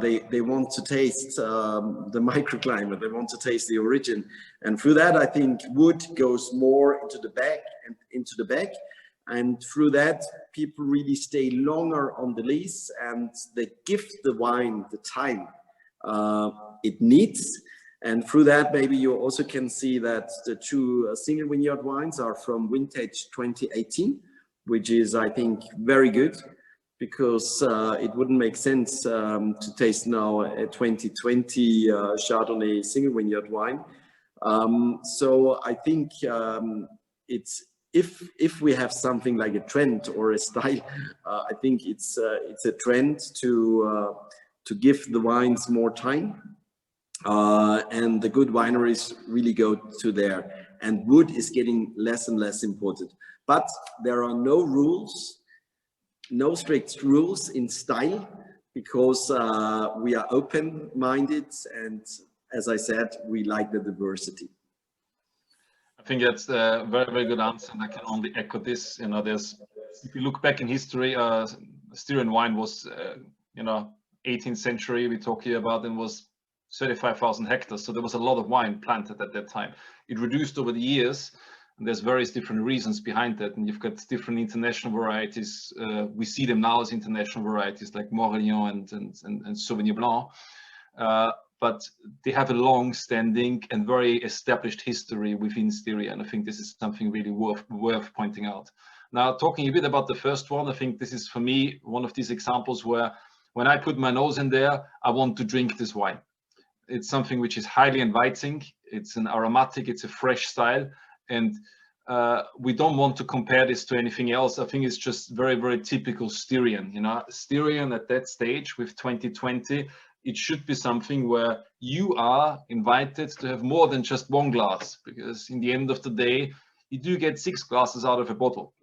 they want to taste the microclimate, they want to taste the origin. And through that, I think wood goes more into the back and into the back. And through that, people really stay longer on the lease, and they give the wine the time it needs. And through that, maybe you also can see that the two single vineyard wines are from vintage 2018, which is, I think, very good, because it wouldn't make sense to taste now a 2020 Chardonnay single vineyard wine. So I think it's, if we have something like a trend or a style, I think it's a trend to give the wines more time, and the good wineries really go to there. And wood is getting less and less important. But there are no rules, no strict rules in style, because we are open-minded, and as I said, we like the diversity. I think that's a very, very good answer, and I can only echo this. You know, if you look back in history, Styrian wine was, 18th century we talk here about, and was 35,000 hectares. So there was a lot of wine planted at that time. It reduced over the years, and there's various different reasons behind that. And you've got different international varieties. We see them now as international varieties like Morillon and Sauvignon Blanc. But they have a long-standing and very established history within Styria, and I think this is something really worth pointing out. Now, talking a bit about the first one, I think this is, for me, one of these examples where, when I put my nose in there, I want to drink this wine. It's something which is highly inviting. It's an aromatic, it's a fresh style, and we don't want to compare this to anything else. I think it's just very, very typical Styrian. You know, Styrian at that stage with 2020. It should be something where you are invited to have more than just one glass, because in the end of the day, you do get 6 glasses out of a bottle.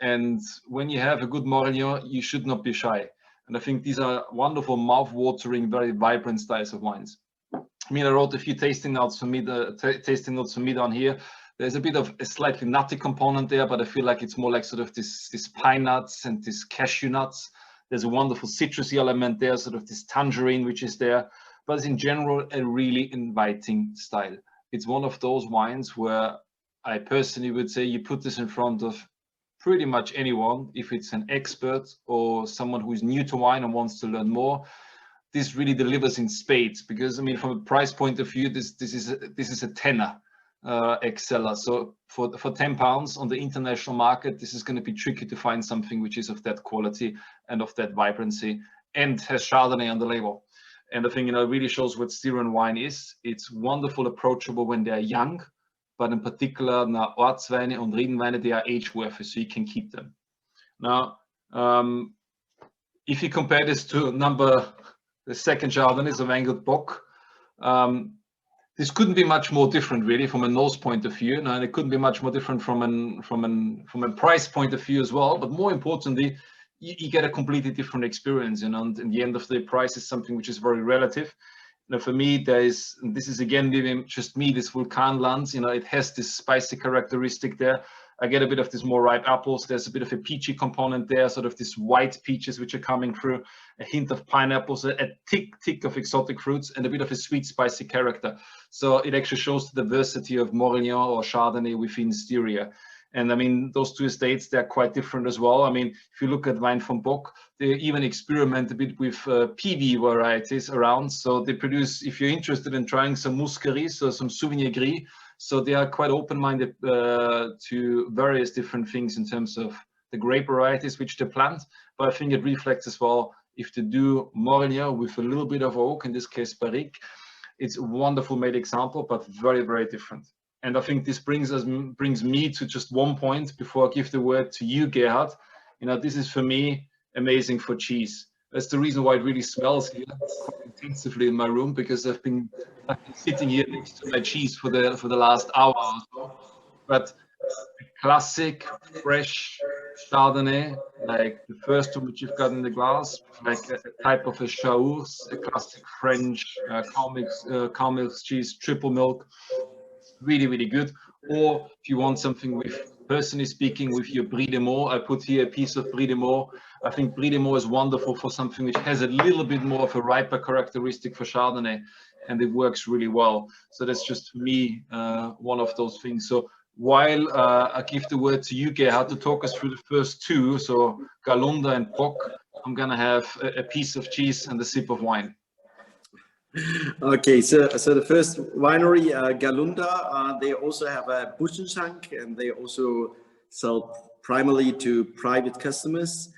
And when you have a good Morillon, you should not be shy. And I think these are wonderful, mouth-watering, very vibrant styles of wines. I mean, I wrote a few tasting notes for me down here. There's a bit of a slightly nutty component there, but I feel like it's more like sort of this pine nuts and this cashew nuts. There's a wonderful citrusy element there, sort of this tangerine which is there, but it's in general a really inviting style. It's one of those wines where I personally would say you put this in front of pretty much anyone, if it's an expert or someone who is new to wine and wants to learn more. This really delivers in spades, because I mean, from a price point of view, this is a tenner ex-seller. So for £10 on the international market, this is going to be tricky to find something which is of that quality and of that vibrancy and has Chardonnay on the label. And I think, it really shows what Styrian wine is. It's wonderful, approachable when they're young, but in particular now Ortsweine and Riedenweine, they are age-worthy, so you can keep them. Now, if you compare this to the second Chardonnay, so Weingut Bock, this couldn't be much more different, really, from a nose point of view, and it couldn't be much more different from a price point of view as well. But more importantly, you get a completely different experience, and in the end of the day, price is something which is very relative. Now, for me, this is again maybe just me, this Vulkanland, it has this spicy characteristic there. I get a bit of this more ripe apples. There's a bit of a peachy component there, sort of this white peaches which are coming through, a hint of pineapples, a tick of exotic fruits, and a bit of a sweet, spicy character. So it actually shows the diversity of Morillon or Chardonnay within Styria. And I mean, those two estates, they're quite different as well. I mean, if you look at Wine from Bock, they even experiment a bit with PV varieties around. So they produce, if you're interested in trying some Muscaris or some Sauvignon Gris, so they are quite open-minded to various different things in terms of the grape varieties which they plant. But I think it reflects as well, if they do Morillon with a little bit of oak, in this case Barrique, it's a wonderful made example, but very, very different. And I think this brings me to just one point before I give the word to you, Gerhard. You know, this is for me amazing for cheese. That's the reason why it really smells here quite intensively in my room, because I've been sitting here next to my cheese for the last hour or so. But classic fresh Chardonnay, like the first one which you've got in the glass, like a type of a Chaours, a classic French caramel cheese, triple milk, really, really good. Or if you want something with, personally speaking, with your Brie de Meaux, I put here a piece of Brie de Meaux. I think Brie de Meaux is wonderful for something which has a little bit more of a riper characteristic for Chardonnay, and it works really well. So that's just for me one of those things. So while I give the word to you, Gerhard, to talk us through the first two, so Galunda and Bock, I'm gonna have a piece of cheese and a sip of wine. Okay, so the first winery, Galunda, they also have a Buschenschank, and they also sell primarily to private customers.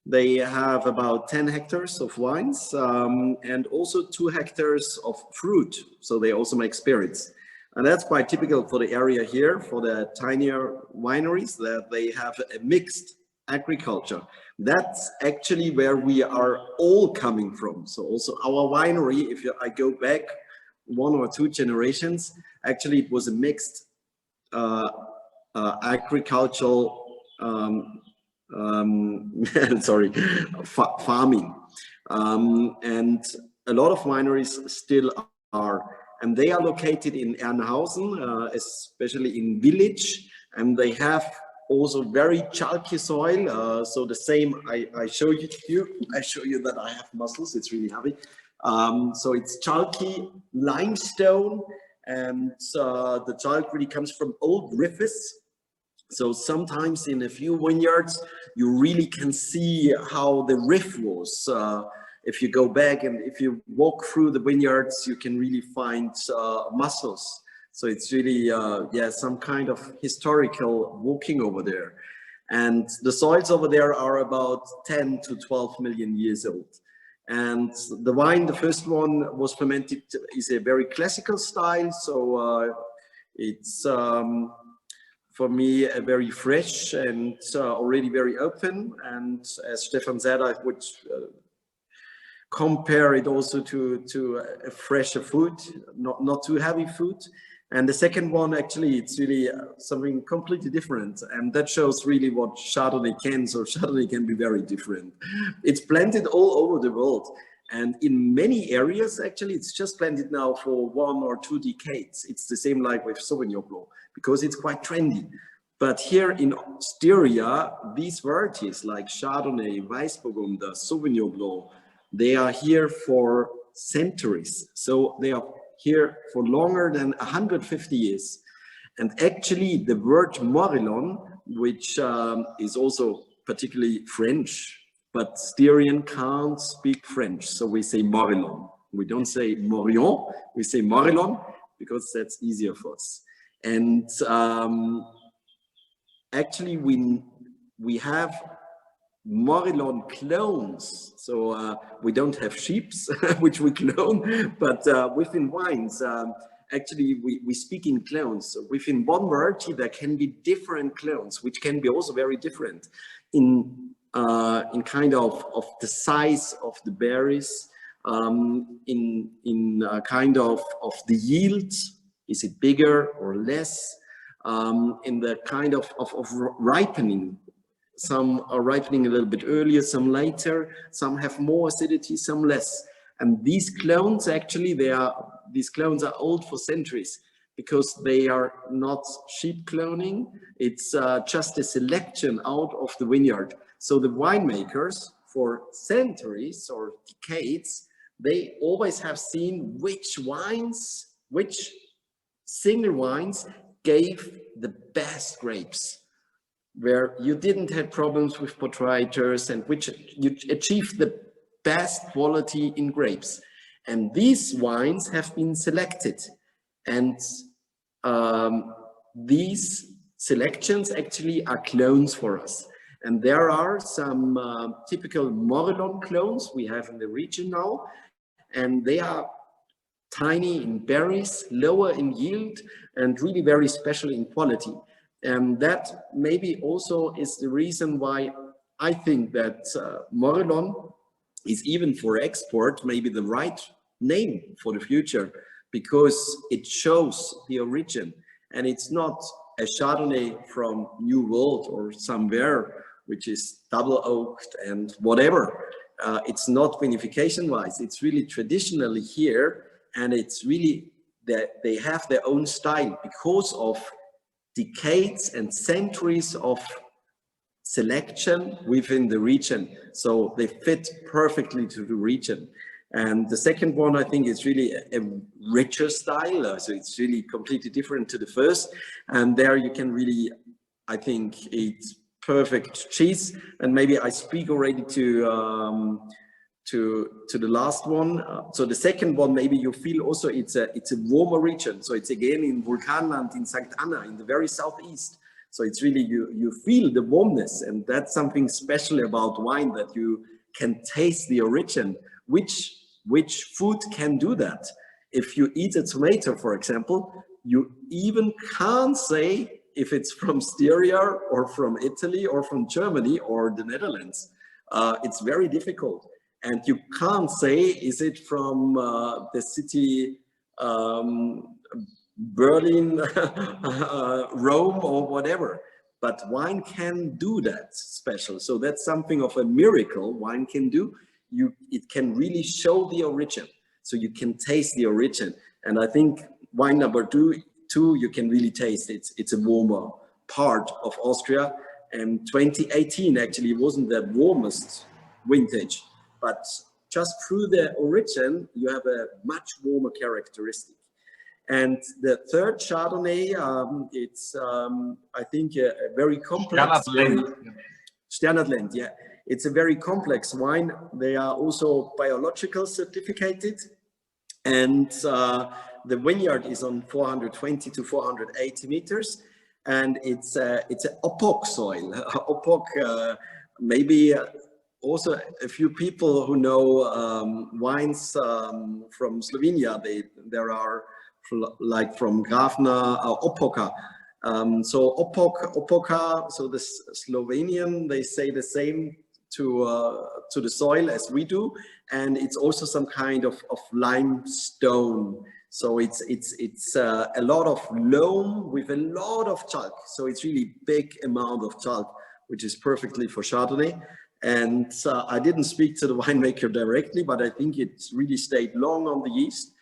They have about 10 hectares of wines and also 2 hectares of fruit. So they also make spirits. And that's quite typical for the area here, for the tinier wineries, that they have a mixed agriculture. That's actually where we are all coming from. So also our winery, if I go back 1 or 2 generations, actually it was a mixed agricultural farming, and a lot of wineries still are, and they are located in Ernhausen, especially in village, and they have also very chalky soil. So the same, I show you here, I show you that I have muscles, it's really heavy. So it's chalky limestone, and the chalk really comes from old rivers. So sometimes in a few vineyards, you really can see how the riff was. If you go back and if you walk through the vineyards, you can really find mussels. So it's really, yeah, some kind of historical walking over there. And the soils over there are about 10 to 12 million years old. And the wine, the first one was fermented, is a very classical style. So it's, for me, a very fresh and already very open. And as Stefan said, I would compare it also to a fresher food, not too heavy food. And the second one, actually, it's really something completely different. And that shows really what Chardonnay can. So Chardonnay can be very different. It's planted all over the world. And in many areas, actually, it's just planted now for 1 or 2 decades. It's the same like with Sauvignon Blanc, because it's quite trendy. But here in Styria, these varieties like Chardonnay, Weißburgunder, Sauvignon Blanc, they are here for centuries. So they are here for longer than 150 years. And actually the word Morillon, which is also particularly French, but Styrian can't speak French. So we say Morillon. We don't say Morillon, we say Morillon, because that's easier for us. And actually we have Morillon clones. So we don't have sheeps, which we clone, but within wines, actually we speak in clones. So within one variety, there can be different clones, which can be also very different in kind of the size of the berries, in kind of the yield. Is it bigger or less? In the kind of ripening. Some are ripening a little bit earlier, some later, some have more acidity, some less. And these clones, actually, these clones are old for centuries, because they are not sheep cloning. It's just a selection out of the vineyard. So the winemakers, for centuries or decades, they always have seen which wines, which single wines gave the best grapes, where you didn't have problems with botrytis, and which you achieved the best quality in grapes. And these wines have been selected. And these selections actually are clones for us. And there are some typical Morillon clones we have in the region now. And they are tiny in berries, lower in yield, and really very special in quality. And that maybe also is the reason why I think that Morillon is, even for export, maybe the right name for the future, because it shows the origin, and it's not a Chardonnay from New World or somewhere which is double oaked and whatever. It's not vinification wise, it's really traditionally here, and it's really that they have their own style because of decades and centuries of selection within the region. So they fit perfectly to the region. And the second one, I think, is really a richer style. So it's really completely different to the first. And there you can really, I think, eat perfect cheese. And maybe I speak already to the last one. So the second one, maybe you feel also it's a warmer region. So it's again in Vulkanland, in St. Anna, in the very southeast. So it's really, you feel the warmness, and that's something special about wine, that you can taste the origin. Which food can do that? If you eat a tomato, for example, you even can't say if it's from Styria or from Italy or from Germany or the Netherlands. It's very difficult. And you can't say, is it from the city Berlin, Rome, or whatever. But wine can do that special. So that's something of a miracle wine can do. It can really show the origin. So you can taste the origin. And I think wine number two, you can really taste it. It's a warmer part of Austria. And 2018 actually wasn't the warmest vintage, but just through the origin, you have a much warmer characteristic. And the third Chardonnay, it's, I think, a very complex. Sternadland, yeah. It's a very complex wine. They are also biological certificated. And the vineyard is on 420 to 480 meters. And it's an Opok soil. Opok, maybe also a few people who know wines from Slovenia, there are like from Grafna, Opoka. So Opoka, so the Slovenian, they say the same to the soil as we do, and it's also some kind of limestone. So it's a lot of loam with a lot of chalk. So it's really big amount of chalk, which is perfectly for Chardonnay. And I didn't speak to the winemaker directly, but I think it really stayed long on the yeast.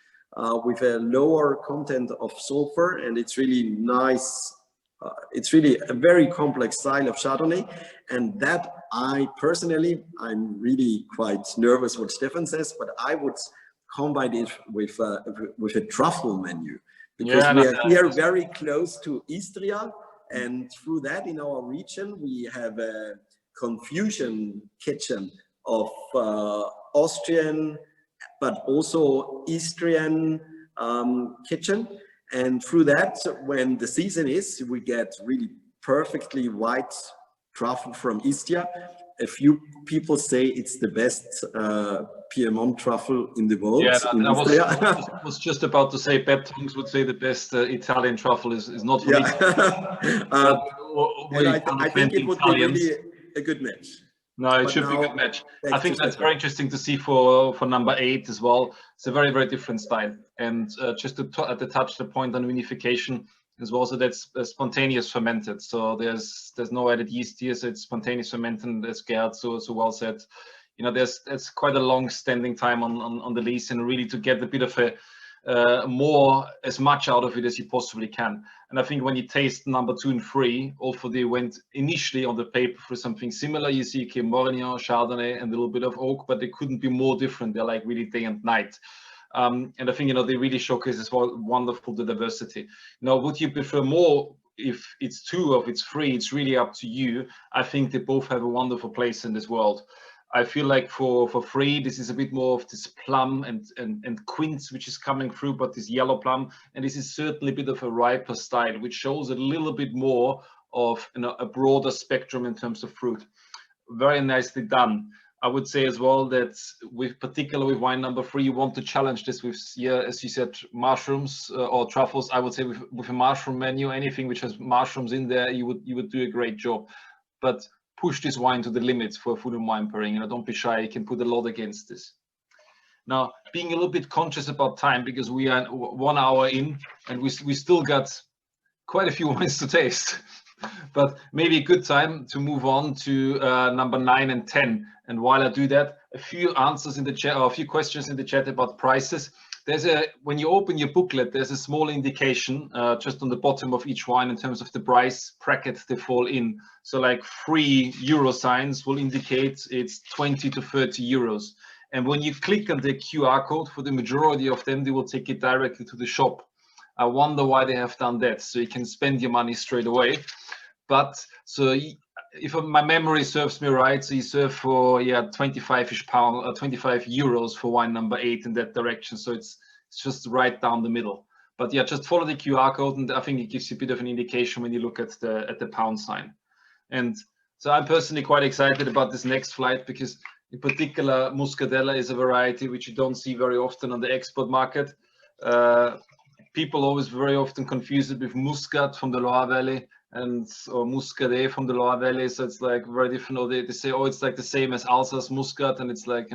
With a lower content of sulfur, and it's really nice. It's really a very complex style of Chardonnay, and that I'm really quite nervous what Stefan says, but I would combine it with a truffle menu, because we are here very close to Istria, and through that in our region we have a confusion kitchen of Austrian but also Istrian kitchen. And through that, when the season is, we get really perfectly white truffle from Istria. A few people say it's the best Piedmont truffle in the world. Yeah, I was just about to say, bad tongues would say the best Italian truffle is not for me. I think it would be really a good match. No, it should be a good match. I think that's very interesting to see for number 8 as well. It's a very, very different style. And just to touch the point on vinification as well, so that's spontaneous fermented. So there's no added yeast here, so it's spontaneous fermented, as Gerhard so well said. You know, it's quite a long-standing time on the lease, and really to get a bit of a as much out of it as you possibly can. And I think when you taste number 2 and 3, although they went initially on the paper for something similar, you see Morillon, Chardonnay, and a little bit of oak, but they couldn't be more different. They're like really day and night. And I think, they really showcase as well wonderful the diversity. Now, would you prefer more? If it's 2 or if it's 3, it's really up to you. I think they both have a wonderful place in this world. I feel like for 3, this is a bit more of this plum and quince, which is coming through, but this yellow plum, and this is certainly a bit of a riper style, which shows a little bit more of a broader spectrum in terms of fruit. Very nicely done. I would say as well that particularly with wine number 3, you want to challenge this with, yeah, as you said, mushrooms or truffles. I would say with a mushroom menu, anything which has mushrooms in there, you would do a great job. But push this wine to the limits for food and wine pairing. Don't be shy. You can put a lot against this. Now, being a little bit conscious about time, because we are 1 hour in and we still got quite a few wines to taste. But maybe a good time to move on to number 9 and 10. And while I do that, a few answers in the chat, or a few questions in the chat about prices. When you open your booklet, there's a small indication just on the bottom of each wine in terms of the price bracket they fall in. So like 3 euro signs will indicate it's 20 to 30 euros. And when you click on the QR code, for the majority of them, they will take it directly to the shop. I wonder why they have done that. So you can spend your money straight away. But so if my memory serves me right, so you serve for 25-ish pound, 25 euros for wine number 8 in that direction. So it's just right down the middle. But yeah, just follow the QR code, and I think it gives you a bit of an indication when you look at the pound sign. And so I'm personally quite excited about this next flight, because in particular, Muscatella is a variety which you don't see very often on the export market. People always very often confuse it with Muscat from the Loire Valley or Muscadet from the Loire Valley. So it's like very different. Or they say, oh, it's like the same as Alsace Muscat, and it's like,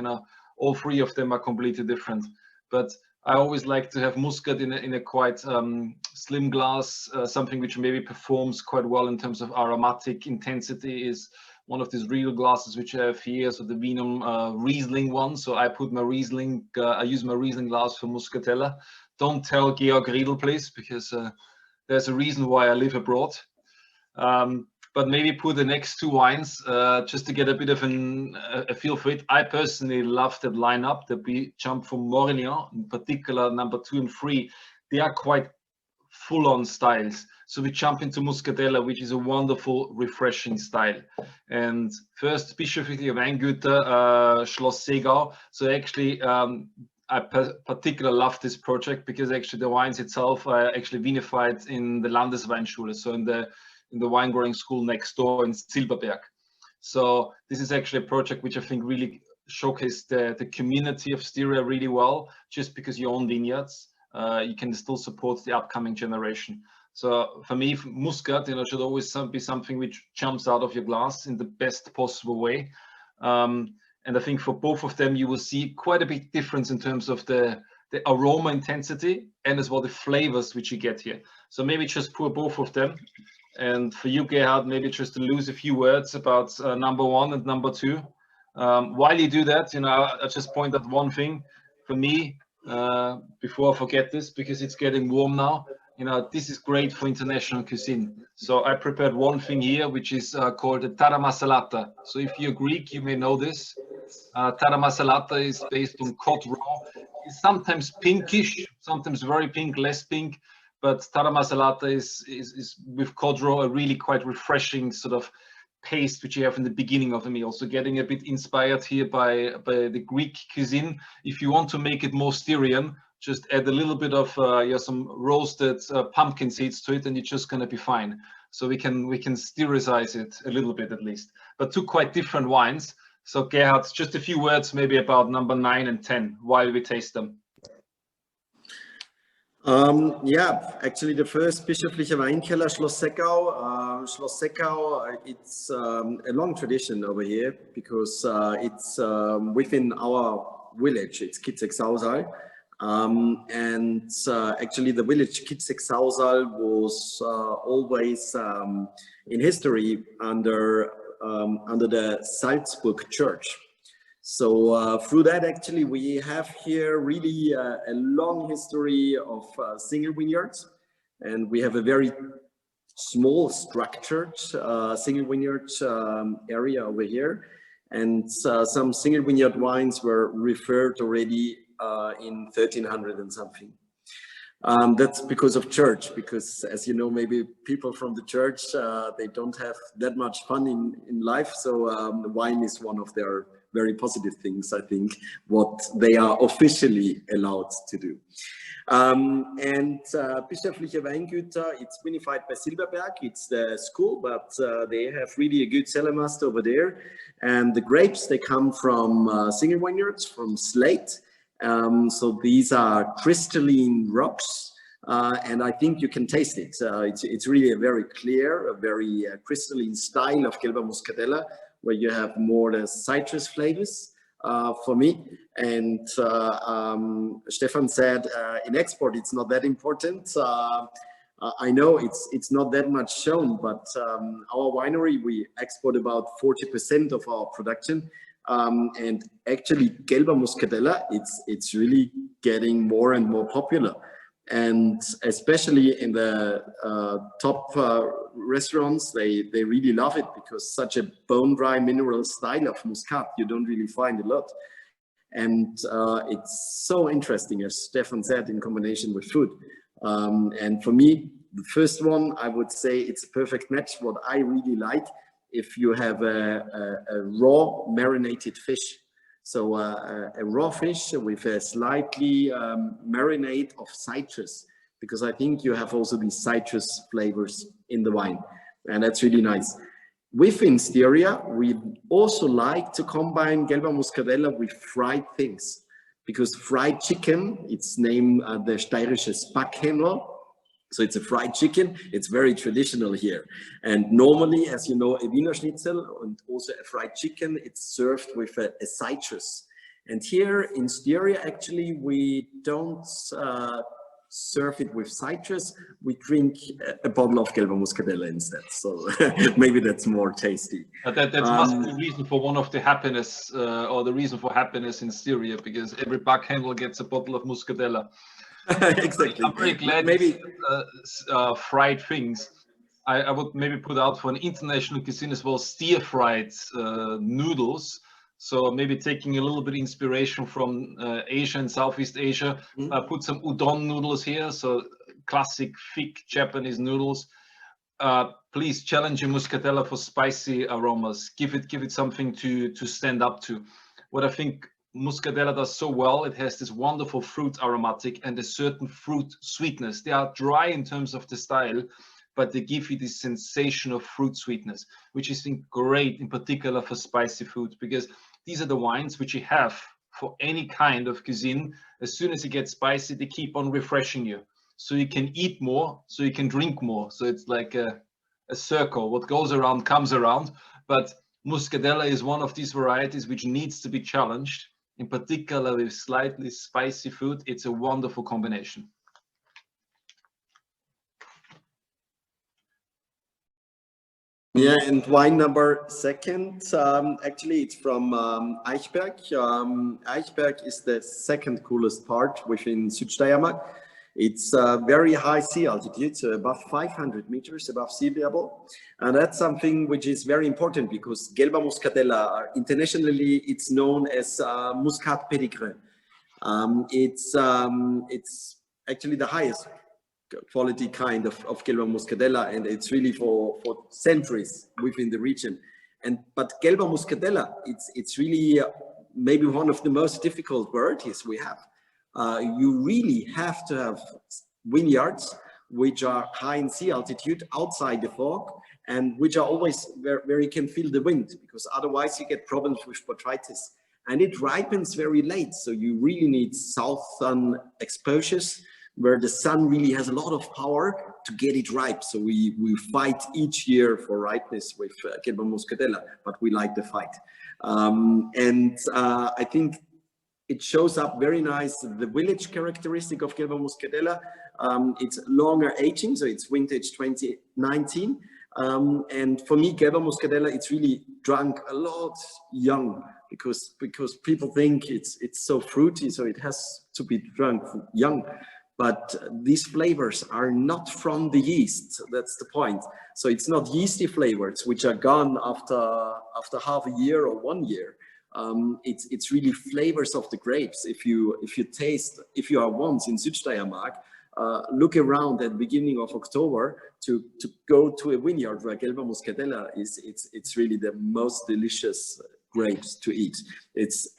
all 3 of them are completely different. But I always like to have Muscat in a quite slim glass. Something which maybe performs quite well in terms of aromatic intensity is one of these real glasses which I have here, so the Vinum Riesling one. So I put my Riesling, I use my Riesling glass for Muscatella. Don't tell Georg Riedel, please, because there's a reason why I live abroad. But maybe put the next 2 wines just to get a bit of a feel for it. I personally love that lineup that we jump from Morillon, in particular number 2 and 3. They are quite full-on styles. So we jump into Muscatella, which is a wonderful, refreshing style. And first, Bischöfliche Weingüter, Schloss Segau. So actually, I particularly love this project because actually the wines itself are actually vinified in the Landesweinschule, so in the wine growing school next door in Silberberg. So this is actually a project which I think really showcased the community of Styria really well. Just because you own vineyards, you can still support the upcoming generation. So for me, Muscat, should always be something which jumps out of your glass in the best possible way. And I think for both of them, you will see quite a big difference in terms of the aroma intensity and as well the flavors which you get here. So maybe just pour both of them. And for you, Gerhard, maybe just to lose a few words about number 1 and number 2. While you do that, I just point out one thing for me before I forget this, because it's getting warm now. This is great for international cuisine. So I prepared one thing here, which is called the taramasalata. So if you're Greek, you may know this. Taramasalata is based on cod raw. It's sometimes pinkish, sometimes very pink, less pink. But taramasalata is with cod raw a really quite refreshing sort of paste which you have in the beginning of the meal. So getting a bit inspired here by the Greek cuisine. If you want to make it more Styrian, just add a little bit of some roasted pumpkin seeds to it, and you're just going to be fine. So we can Styricize it a little bit at least. But 2 quite different wines. So Gerhard, just a few words maybe about number 9 and 10 while we taste them. Actually the first Bischöfliche Weinkeller, Schloss Seckau. Schloss Seckau, it's a long tradition over here because it's within our village. It's Kitzek-Sausal. And actually the village Kitzek-Sausal was always in history under the Salzburg Church. So through that, actually, we have here really a long history of single vineyards, and we have a very small structured single vineyard area over here. And some single vineyard wines were referred already in 1300 and something. That's because of church, because as you know, maybe people from the church, they don't have that much fun in life. So wine is one of their very positive things, I think, what they are officially allowed to do. Bischöfliche Weingüter, it's vinified by Silberberg. It's the school, but they have really a good cellar master over there. And the grapes, they come from single vineyards, from slate. So these are crystalline rocks, and I think you can taste it. It's really a very clear, a very crystalline style of Gelber Muscatella, where you have more the citrus flavors for me. And Stefan said in export it's not that important. I know it's not that much shown, but our winery, we export about 40% of our production. And actually Gelber Muscatella, it's really getting more and more popular, and especially in the top restaurants, they really love it, because such a bone dry mineral style of Muscat you don't really find a lot. And it's so interesting, as Stefan said, in combination with food. And for me, the first one, I would say it's a perfect match. What I really like, if you have a raw marinated fish. So a raw fish with a slightly marinade of citrus, because I think you have also these citrus flavors in the wine, and that's really nice. Within Styria, we also like to combine Gelber Muscatella with fried things, because fried chicken, it's named the Steirische Spackhändler. So it's a fried chicken. It's very traditional here. And normally, as you know, a Wiener Schnitzel and also a fried chicken, it's served with a citrus. And here in Styria, actually, we don't serve it with citrus. We drink a bottle of Gelber Muscatella instead. So maybe that's more tasty. That must be the reason for one of the happiness, or the reason for happiness in Styria, because every backhandler gets a bottle of Muscatella. Exactly. I'm very glad maybe fried things. I would maybe put out for an international cuisine as well, stir-fried noodles. So maybe taking a little bit of inspiration from Asia and Southeast Asia. Put some udon noodles here, so classic thick Japanese noodles. Please challenge your Muscatella for spicy aromas. Give it something to stand up to. What I think Muscatella does so well, it has this wonderful fruit aromatic and a certain fruit sweetness. They are dry in terms of the style, but they give you this sensation of fruit sweetness, which is great in particular for spicy food, because these are the wines which you have for any kind of cuisine. As soon as it gets spicy, they keep on refreshing you. So you can eat more, so you can drink more. So it's like a circle. What goes around comes around. But Muscatella is one of these varieties which needs to be challenged. In particular with slightly spicy food, it's a wonderful combination. Yeah, and wine number second, actually it's from Eichberg. Eichberg is the second coolest part within Südsteiermark. It's very high sea altitude, so above 500 meters above sea level. And that's something which is very important, because Gelber Muscatella, internationally, it's known as Muscat Pédigré. It's actually the highest quality kind of Gelber Muscatella, and it's really for centuries within the region. But Gelber Muscatella, it's really maybe one of the most difficult varieties we have. You really have to have vineyards which are high in sea altitude outside the fog, and which are always where you can feel the wind, because otherwise you get problems with botrytis. And it ripens very late, so you really need southern exposures where the sun really has a lot of power to get it ripe. So we fight each year for ripeness with Gelber Muscatella, but we like the fight. I think it shows up very nice, the village characteristic of Gelber Muscatella. It's longer aging, so it's vintage 2019. And for me, Gelber Muscatella, it's really drunk a lot young, because people think it's so fruity, so it has to be drunk young. But these flavors are not from the yeast. That's the point. So it's not yeasty flavors which are gone after half a year or 1 year. It's really flavors of the grapes. If you are once in Südsteiermark, look around at the beginning of October to go to a vineyard where Gelber Muscatella it's really the most delicious grapes to eat.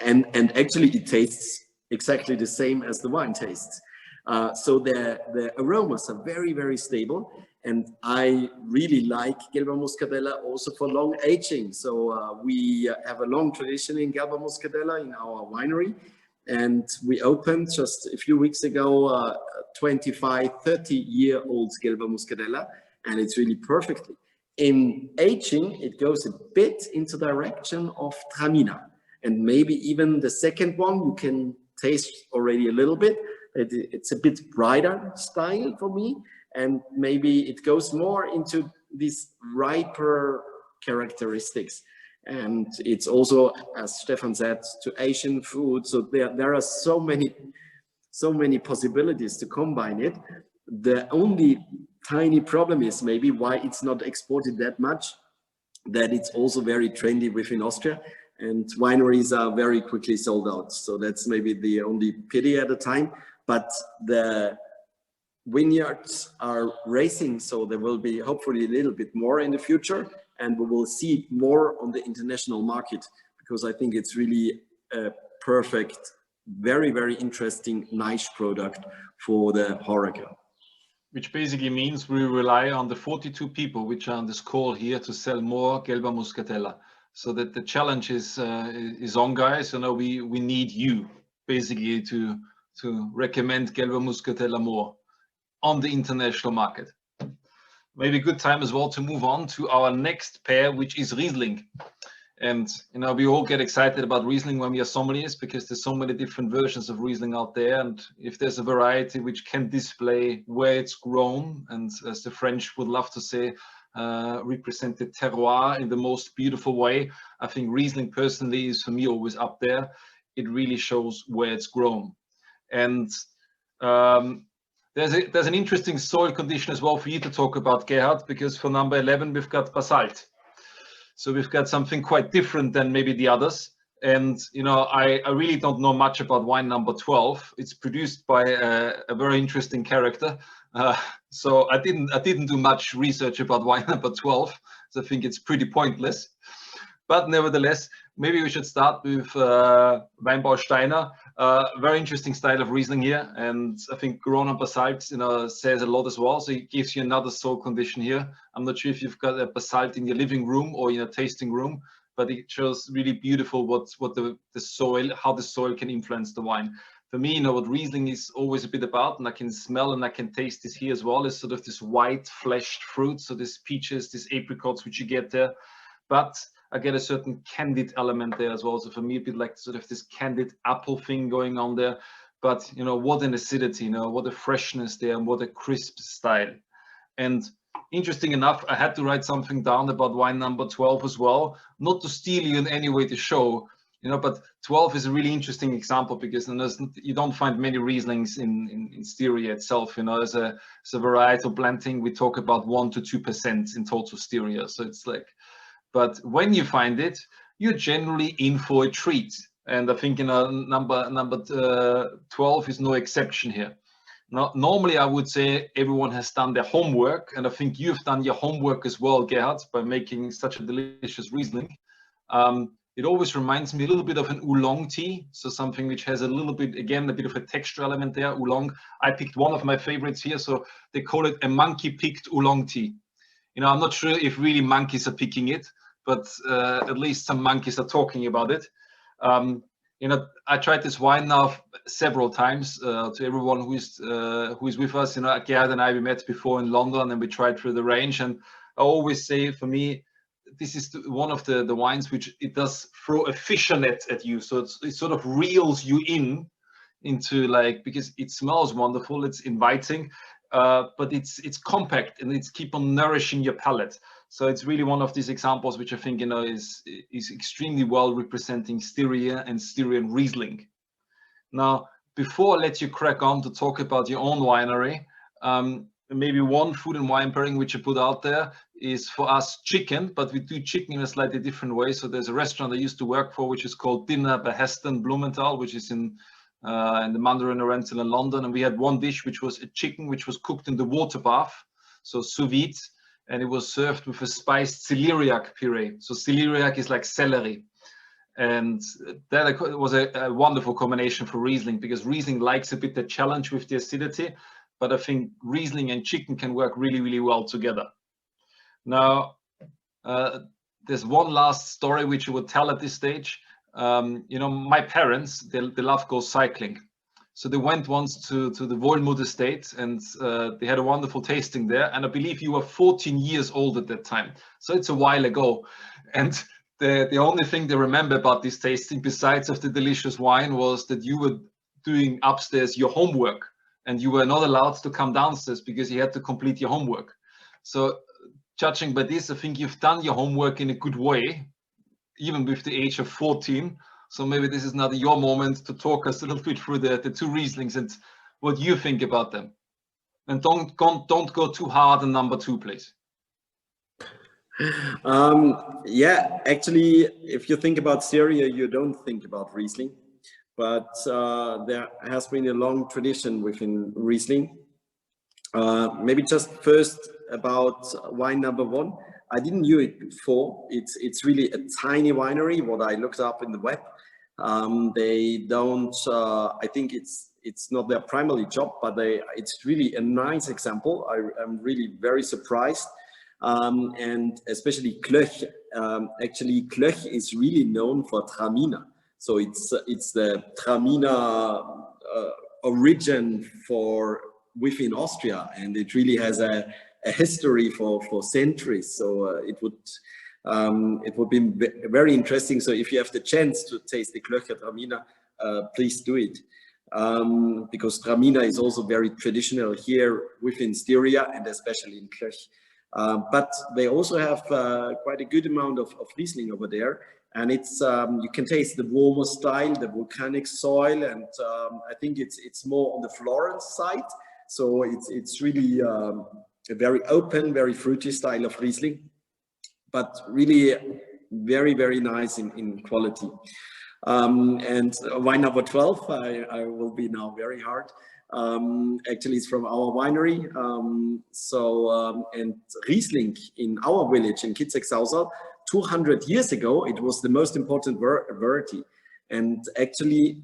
And actually it tastes exactly the same as the wine tastes. So the aromas are very, very stable. And I really like Gelber Muscatella also for long aging. So we have a long tradition in Gelber Muscatella in our winery. And we opened just a few weeks ago 25, 30-year-old Gelber Muscatella, and it's really perfectly. In aging, it goes a bit into the direction of Traminer. And maybe even the second one, you can taste already a little bit. It's a bit brighter style for me. And maybe it goes more into these riper characteristics. And it's also, as Stefan said, to Asian food. So there are so many possibilities to combine it. The only tiny problem is maybe why it's not exported that much, that it's also very trendy within Austria, and wineries are very quickly sold out. So that's maybe the only pity at the time. But the vineyards are racing, so there will be hopefully a little bit more in the future, and we will see more on the international market, because I think it's really a perfect, very, very interesting, nice product for the HoReCa. Which basically means we rely on the 42 people which are on this call here to sell more Gelber Muscatella. So that the challenge is on, guys. You know, we need you basically to recommend Gelber Muscatella more on the international market. Maybe a good time as well to move on to our next pair, which is Riesling. And you know, we all get excited about Riesling when we are sommeliers, because there's so many different versions of Riesling out there. And if there's a variety which can display where it's grown, and as the French would love to say, represent the terroir in the most beautiful way, I think Riesling personally is for me always up there. It really shows where it's grown. And there's an interesting soil condition as well for you to talk about, Gerhard, because for number 11 we've got basalt. So we've got something quite different than maybe the others. And you know, I really don't know much about wine number 12. It's produced by a very interesting character. So I didn't do much research about wine number 12. So I think it's pretty pointless. But nevertheless, maybe we should start with Weinbau Steiner. Very interesting style of Riesling here, and I think grown on basalt, you know, says a lot as well. So it gives you another soil condition here. I'm not sure if you've got a basalt in your living room or in a tasting room, but it shows really beautiful what the soil, how the soil can influence the wine. For me, you know, what Riesling is always a bit about, and I can smell and I can taste this here as well, is sort of this white fleshed fruit. So this peaches, this apricots, which you get there, but I get a certain candied element there as well. So for me, a bit like sort of this candied apple thing going on there. But, you know, what an acidity, you know, what a freshness there, and what a crisp style. And interesting enough, I had to write something down about wine number 12 as well, not to steal you in any way to show, you know, but 12 is a really interesting example, because you don't find many Rieslings in Styria itself. You know, as a varietal blending, we talk about 1 to 2% in total Styria. So it's like, but when you find it, you're generally in for a treat. And I think, you know, number 12 is no exception here. Now, normally I would say everyone has done their homework, and I think you've done your homework as well, Gerhard, by making such a delicious Riesling. It always reminds me a little bit of an oolong tea, so something which has a little bit, again, a bit of a texture element there, oolong. I picked one of my favorites here, so they call it a monkey-picked oolong tea. You know, I'm not sure if really monkeys are picking it, but at least some monkeys are talking about it. You know, I tried this wine now several times. To everyone who is with us, you know, Gerhard and I, we met before in London, and we tried through the range. And I always say, for me, this is one of the wines which it does throw a fisher net at you. So it sort of reels you into like, because it smells wonderful, it's inviting, but it's compact, and it's keep on nourishing your palate. So it's really one of these examples which I think, you know, is extremely well representing Styria and Styrian Riesling. Now, before I let you crack on to talk about your own winery, maybe one food and wine pairing which I put out there is for us chicken, but we do chicken in a slightly different way. So there's a restaurant I used to work for, which is called Dinner by Heston Blumenthal, which is in in the Mandarin Oriental in London, and we had one dish which was a chicken which was cooked in the water bath, so sous vide, and it was served with a spiced celeriac puree. So celeriac is like celery, and that was a wonderful combination for Riesling, because Riesling likes a bit the challenge with the acidity, but I think Riesling and chicken can work really, really well together. Now, there's one last story which I would tell at this stage. You know, my parents, they love go cycling. So they went once to the Wohlmuth estate, and they had a wonderful tasting there. And I believe you were 14 years old at that time. So it's a while ago. And the only thing they remember about this tasting, besides of the delicious wine, was that you were doing upstairs your homework, and you were not allowed to come downstairs because you had to complete your homework. So judging by this, I think you've done your homework in a good way, even with the age of 14. So maybe this is now your moment to talk us a little bit through the two Rieslings and what you think about them. And don't go too hard on number 2, please. Yeah, actually, if you think about Styria, you don't think about Riesling, but there has been a long tradition within Riesling. Maybe just first about wine number 1. I didn't knew it before. It's really a tiny winery, what I looked up in the web. They don't, I think it's not their primary job, but it's really a nice example. I'm really very surprised. And especially Klöch. Actually, Klöch is really known for Traminer. So it's the Traminer origin for within Austria, and it really has a history for centuries. So it would be very interesting. So if you have the chance to taste the Klöcher Traminer, please do it. Because Traminer is also very traditional here within Styria, and especially in Klöch. But they also have quite a good amount of Riesling over there, and it's you can taste the warmer style, the volcanic soil, and I think it's more on the Florence side. So it's really a very open, very fruity style of Riesling, but really very, very nice in quality. And wine number 12, I will be now very hard. Actually, it's from our winery. And Riesling in our village in Kitzek-Sausal, 200 years ago, it was the most important variety. And actually,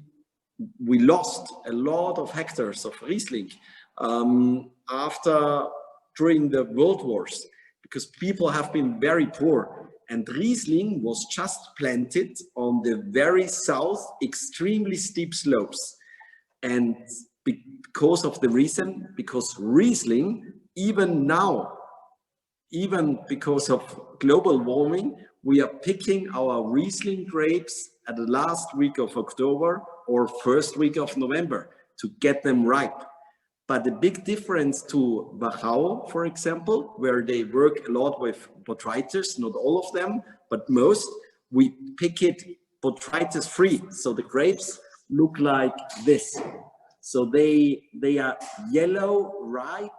we lost a lot of hectares of Riesling during the World Wars, because people have been very poor. And Riesling was just planted on the very south, extremely steep slopes. And because of the reason, because Riesling, even now, even because of global warming, we are picking our Riesling grapes at the last week of October or first week of November to get them ripe. But the big difference to Wachau, for example, where they work a lot with botrytis, not all of them, but most, we pick it botrytis free. So the grapes look like this. So they are yellow, ripe,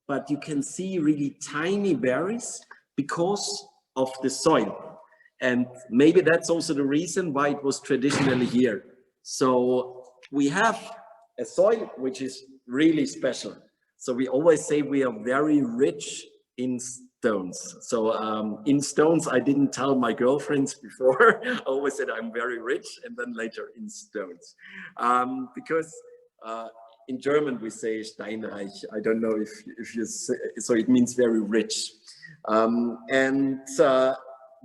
but you can see really tiny berries because of the soil. And maybe that's also the reason why it was traditionally here. So we have a soil which is really special. So we always say we are very rich in stones. So in stones, I didn't tell my girlfriends before. I always said I'm very rich, and then later in stones. Because in German we say steinreich. I don't know if you say, so it means very rich.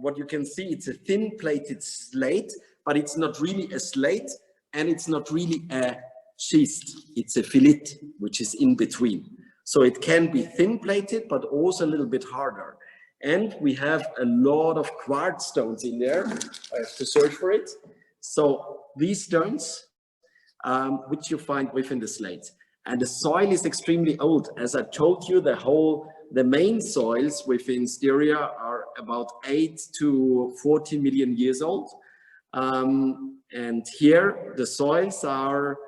What you can see, it's a thin plated slate, but it's not really a slate, and it's not really a schist. It's a fillet, which is in between. So it can be thin plated, but also a little bit harder. And we have a lot of quartz stones in there. I have to search for it. So these stones, which you find within the slate. And the soil is extremely old. As I told you, the main soils within Styria are about 8 to 40 million years old. And here the soils are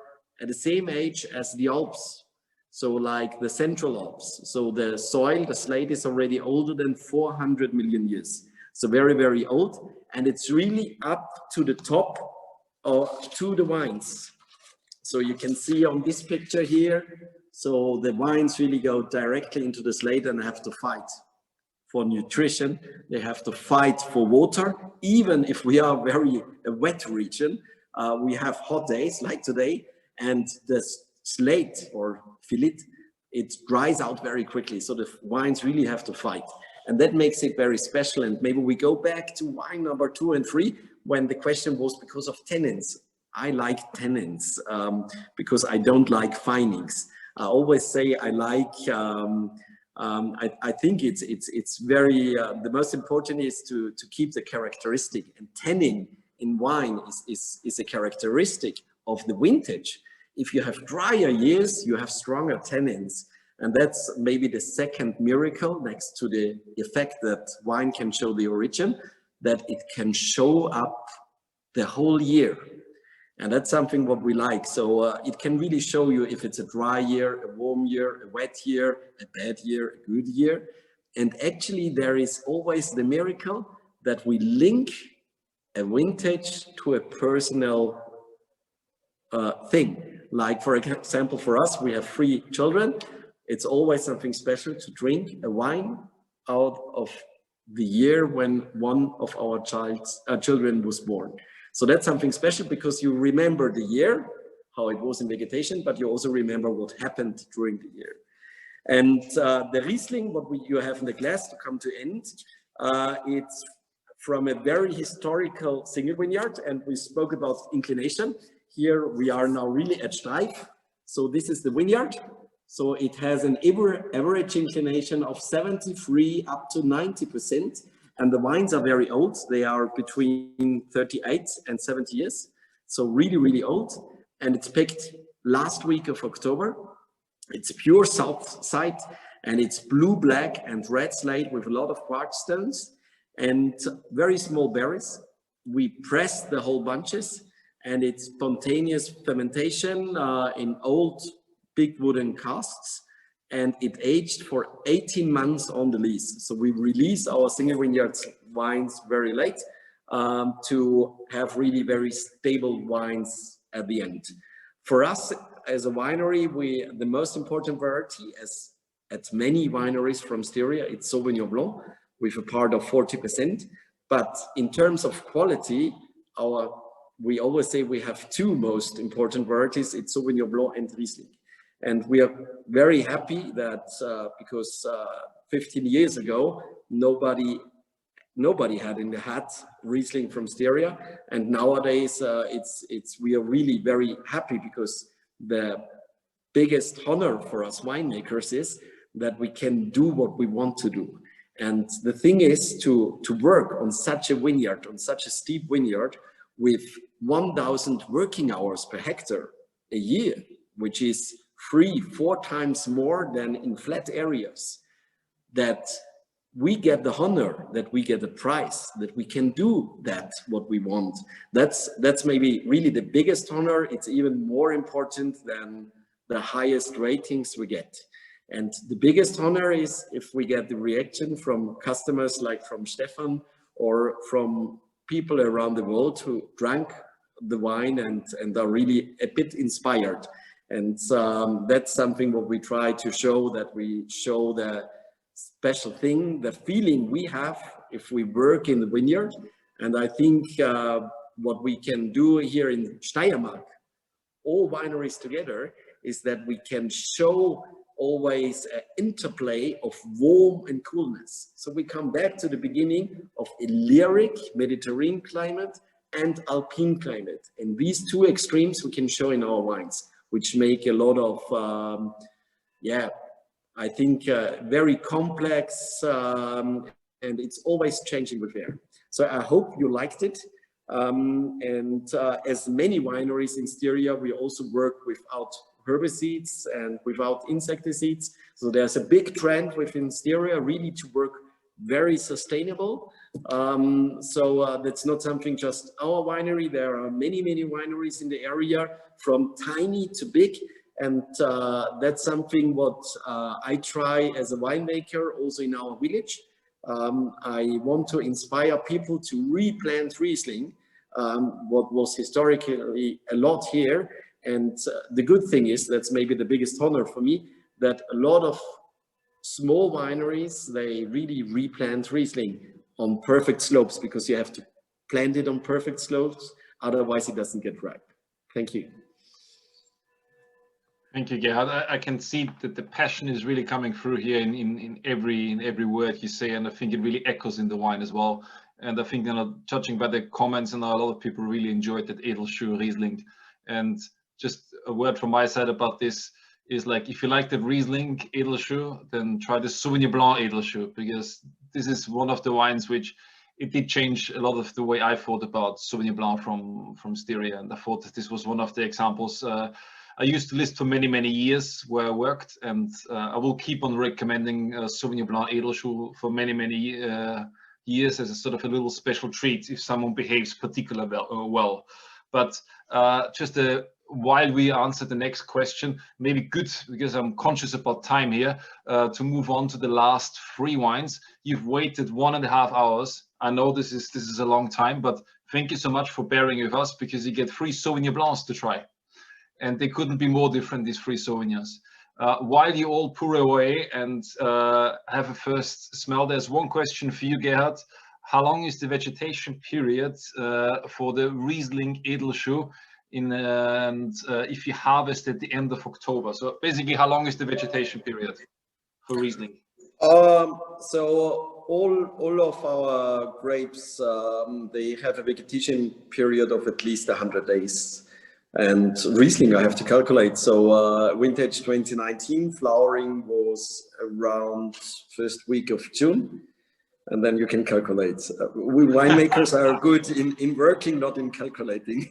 at the same age as the Alps. So like the Central Alps. So the soil, the slate is already older than 400 million years. So very, very old. And it's really up to the top to the vines. So you can see on this picture here, so the wines really go directly into the slate and have to fight for nutrition. They have to fight for water. Even if we are very a wet region, we have hot days like today, and the slate or fillet, it dries out very quickly. So the wines really have to fight. And that makes it very special. And maybe we go back to wine number 2 and 3, when the question was because of tannins. I like tannins because I don't like finings. I always say I like, I think it's very, the most important is to keep the characteristic, and tannin in wine is a characteristic of the vintage. If you have drier years, you have stronger tannins. And that's maybe the second miracle next to the effect that wine can show the origin, that it can show up the whole year. And that's something what we like. So it can really show you if it's a dry year, a warm year, a wet year, a bad year, a good year. And actually there is always the miracle that we link a vintage to a personal thing. Like for example, for us, we have 3 children. It's always something special to drink a wine out of the year when one of our children was born. So that's something special because you remember the year, how it was in vegetation, but you also remember what happened during the year. And the Riesling, what you have in the glass to come to end, it's from a very historical single vineyard, and we spoke about inclination. Here we are now really at Streif. So this is the vineyard. So it has an average inclination of 73 up to 90%. And the wines are very old. They are between 38 and 70 years. So really, really old. And it's picked last week of October. It's pure south side, and it's blue, black and red slate with a lot of quartz stones and very small berries. We press the whole bunches, and it's spontaneous fermentation in old big wooden casks, and it aged for 18 months on the lees. So we release our single vineyard wines very late to have really very stable wines at the end. For us as a winery, the most important variety, as at many wineries from Styria, it's Sauvignon Blanc with a part of 40%. But in terms of quality, we always say we have 2 most important varieties, it's Sauvignon Blanc and Riesling. And we are very happy that because 15 years ago, nobody had in the hat Riesling from Styria, and nowadays we are really very happy because the biggest honor for us winemakers is that we can do what we want to do. And the thing is to work on such a vineyard, on such a steep vineyard with 1,000 working hours per hectare a year, which is 3-4 times more than in flat areas, that we get the honor, that we get the prize, that we can do that what we want. That's maybe really the biggest honor. It's even more important than the highest ratings we get. And the biggest honor is if we get the reaction from customers like from Stefan or from people around the world who drank the wine and are really a bit inspired. And that's something what we try to show, that we show the special thing, the feeling we have if we work in the vineyard. And I think what we can do here in Steiermark, all wineries together, is that we can show always an interplay of warm and coolness. So we come back to the beginning of a lyric Mediterranean climate and Alpine climate. And these 2 extremes we can show in our wines, which make a lot of, I think very complex, and it's always changing with air. So I hope you liked it. As many wineries in Styria, we also work without herbicides and without insecticides. So there's a big trend within Styria really to work very sustainable. That's not something just our winery. There are many, many wineries in the area, from tiny to big. And that's something what I try as a winemaker also in our village. I want to inspire people to replant Riesling, what was historically a lot here. And the good thing is, that's maybe the biggest honor for me, that a lot of small wineries, they really replant Riesling on perfect slopes, because you have to plant it on perfect slopes, otherwise it doesn't get ripe. Thank you. Thank you, Gerhard. I can see that the passion is really coming through here in every word you say, and I think it really echoes in the wine as well. And I think, you know, judging by the comments, and a lot of people really enjoyed that Edelschuh Riesling. And just a word from my side about this is, like, if you like the Riesling Edelschuh, then try the Sauvignon Blanc Edelschuh, because this is one of the wines which it did change a lot of the way I thought about Sauvignon Blanc from Styria. And I thought that this was one of the examples I used to list for many years where I worked, and I will keep on recommending Sauvignon Blanc Edelschuh for many years as a sort of a little special treat if someone behaves particularly well. But just while we answer the next question, maybe good, because I'm conscious about time here, to move on to the last 3 wines. You've waited 1.5 hours. I know this is a long time, but thank you so much for bearing with us, because you get 3 Sauvignon Blancs to try. And they couldn't be more different, these 3 Sauvignons. While you all pour away and have a first smell, there's one question for you, Gerhard. How long is the vegetation period for the Riesling Edelschuh if you harvest at the end of October? So basically, how long is the vegetation period for Riesling? So all of our grapes, they have a vegetation period of at least 100 days. And Riesling, I have to calculate. So vintage 2019, flowering was around first week of June. And then you can calculate. We winemakers are good in working, not in calculating.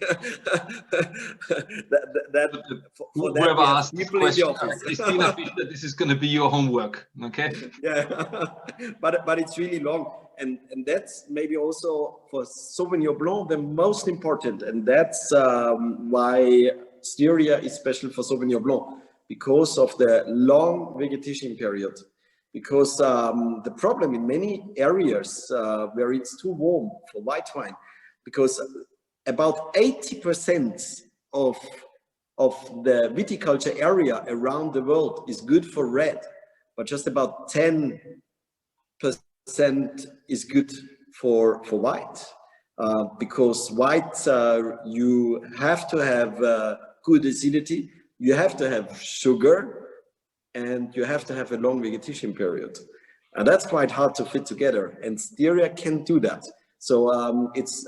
Whoever asked this question, Christina Fischer, this is going to be your homework, okay? Yeah, but it's really long. And that's maybe also for Sauvignon Blanc the most important. And that's why Styria is special for Sauvignon Blanc, because of the long vegetation period. Because the problem in many areas where it's too warm for white wine, because about 80% of the viticulture area around the world is good for red, but just about 10% is good for white. Because white, you have to have good acidity, you have to have sugar, and you have to have a long vegetation period. And that's quite hard to fit together. And Styria can do that. So it's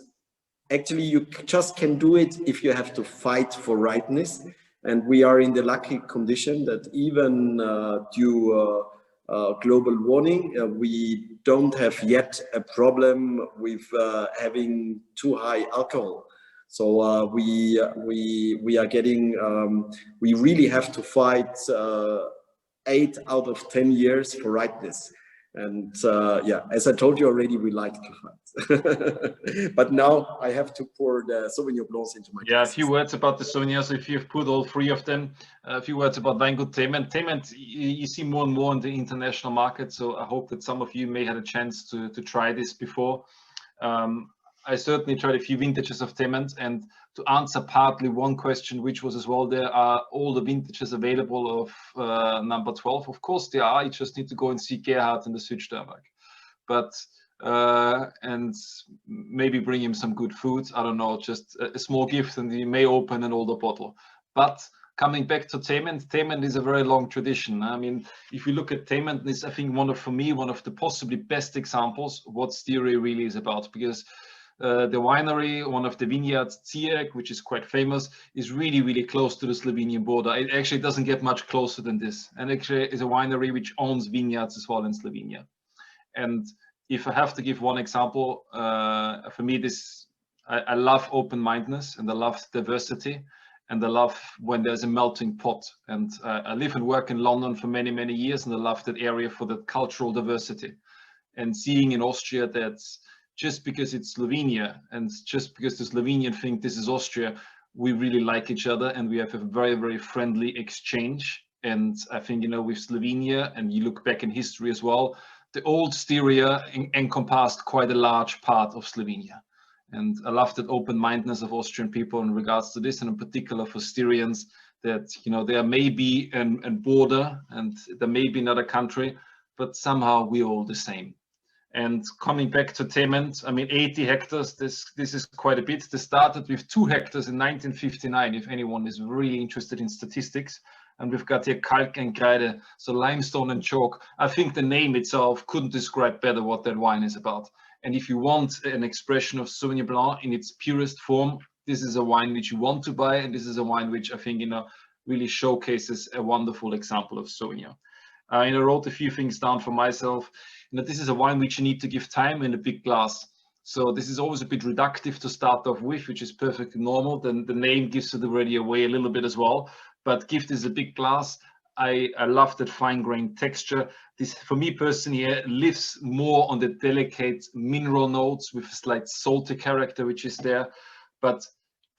actually, you just can do it if you have to fight for ripeness. And we are in the lucky condition that even due global warming, we don't have yet a problem with having too high alcohol. So we are getting, we really have to fight 8 out of 10 years for ripeness. And yeah, as I told you already, we like to fight. But now I have to pour the Sauvignon Blancs into my glasses. A few words about the Sauvignons. If you've put all 3 of them, a few words about Weingut Thement. Thement, you see more and more in the international market. So I hope that some of you may have a chance to try this before. I certainly tried a few vintages of Thement, and to answer partly one question, which was as well, there are all the vintages available of number 12. Of course there are, you just need to go and see Gerhard in the Südsteiermark. But, and maybe bring him some good food, I don't know, just a small gift, and he may open an older bottle. But coming back to Thement, Thement is a very long tradition. I mean, if you look at Thement, it's, I think, for me, one of the possibly best examples of what Styria really is about, because the winery, one of the vineyards, Ziek, which is quite famous, is really close to the Slovenian border. It actually doesn't get much closer than this, and actually is a winery which owns vineyards as well in Slovenia. And if I have to give one example, for me, I love open-mindedness, and I love diversity, and I love when there's a melting pot. And I live and work in London for many years, and I love that area for the cultural diversity. And seeing in Austria that just because it's Slovenia, and just because the Slovenian think this is Austria, we really like each other, and we have a very friendly exchange. And I think, you know, with Slovenia, and you look back in history as well, the old Styria encompassed quite a large part of Slovenia. And I love that open-mindedness of Austrian people in regards to this, and in particular for Styrians, that, you know, there may be a border and there may be another country, but somehow we're all the same. And coming back to Tement, I mean, 80 hectares, this is quite a bit. They started with 2 hectares in 1959, if anyone is really interested in statistics. And we've got here Kalk and Kreide, so limestone and chalk. I think the name itself couldn't describe better what that wine is about. And if you want an expression of Sauvignon Blanc in its purest form, this is a wine which you want to buy. And this is a wine which I think, you know, really showcases a wonderful example of Sauvignon. I wrote a few things down for myself. You know, this is a wine which you need to give time in a big glass. So this is always a bit reductive to start off with, which is perfectly normal. Then the name gives it already away a little bit as well. But give this a big glass. I love that fine-grained texture. This, for me personally, lives more on the delicate mineral notes with a slight salty character, which is there. But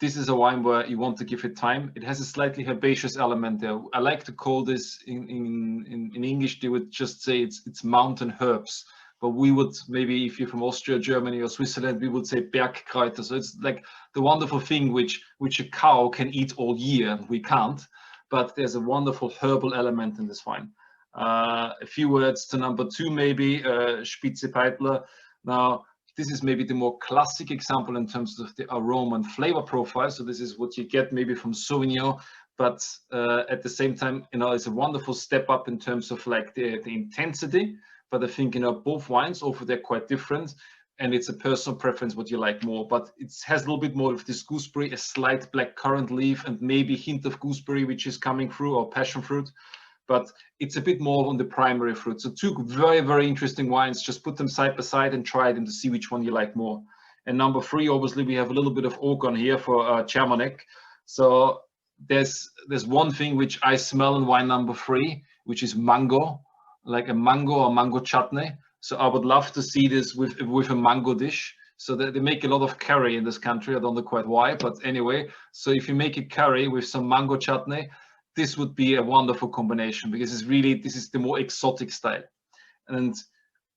this is a wine where you want to give it time. It has a slightly herbaceous element there. I like to call this, in English, they would just say it's mountain herbs. But we would, maybe if you're from Austria, Germany, or Switzerland, we would say Bergkräuter. So it's like the wonderful thing which a cow can eat all year. We can't, but there's a wonderful herbal element in this wine. A few words to number 2, maybe, Spitze-Peitler. Now, this is maybe the more classic example in terms of the aroma and flavor profile. So this is what you get maybe from Sauvignon, but at the same time, you know, it's a wonderful step up in terms of like the intensity. But I think, you know, both wines, although they're quite different, and it's a personal preference what you like more. But it has a little bit more of this gooseberry, a slight black currant leaf, and maybe a hint of gooseberry which is coming through, or passion fruit. But it's a bit more on the primary fruit. So 2 very, very interesting wines. Just put them side by side and try them to see which one you like more. And number 3, obviously, we have a little bit of oak on here for Chamonix. So there's one thing which I smell in wine number 3, which is mango, like a mango or mango chutney. So I would love to see this with a mango dish. So they make a lot of curry in this country. I don't know quite why, but anyway. So if you make a curry with some mango chutney, this would be a wonderful combination, because this is the more exotic style. And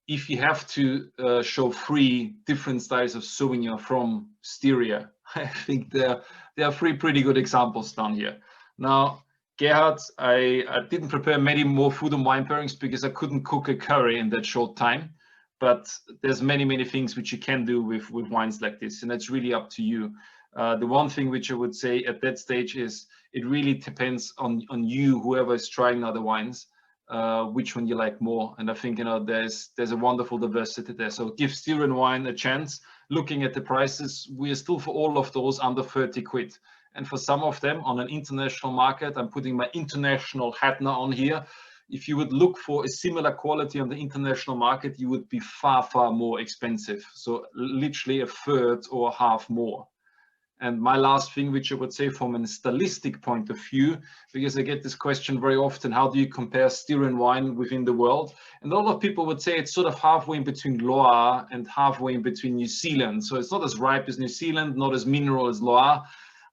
if you have to show 3 different styles of Sauvignon from Styria, I think there are 3 pretty good examples down here. Now, Gerhard, I didn't prepare many more food and wine pairings because I couldn't cook a curry in that short time. But there's many things which you can do with wines like this, and it's really up to you. The one thing which I would say at that stage is it really depends on you, whoever is trying other wines, which one you like more. And I think, you know, there's a wonderful diversity there. So give Styrian wine a chance. Looking at the prices, we are still for all of those under 30 quid. And for some of them on an international market, I'm putting my international hat now on here. If you would look for a similar quality on the international market, you would be far more expensive. So literally a third or half more. And my last thing, which I would say from a stylistic point of view, because I get this question very often, how do you compare Styrian wine within the world? And a lot of people would say it's sort of halfway in between Loire and halfway in between New Zealand. So it's not as ripe as New Zealand, not as mineral as Loire.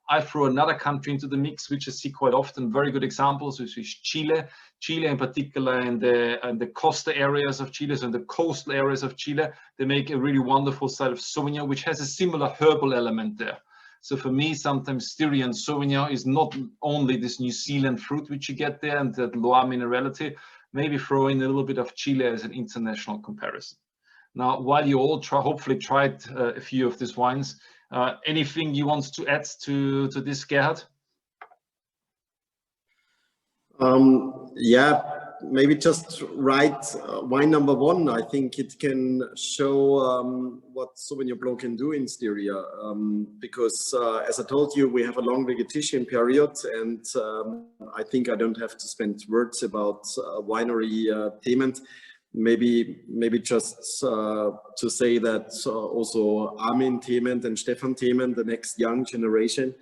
I throw another country into the mix, which I see quite often, very good examples, which is Chile. Chile in particular, in the coastal areas of Chile, so in the coastal areas of Chile, they make a really wonderful style of Sauvignon, which has a similar herbal element there. So for me, sometimes Styrian Sauvignon is not only this New Zealand fruit which you get there and that Loire minerality, maybe throw in a little bit of Chile as an international comparison. Now, while you all hopefully tried a few of these wines, anything you want to add to this, Gerhard? Yeah, maybe just write wine number 1. I think it can show what Sauvignon Blanc can do in Styria, because as I told you, we have a long vegetation period, and I think I don't have to spend words about winery Tement. Maybe just to say that also Armin Tement and Stefan Tement, the next young generation,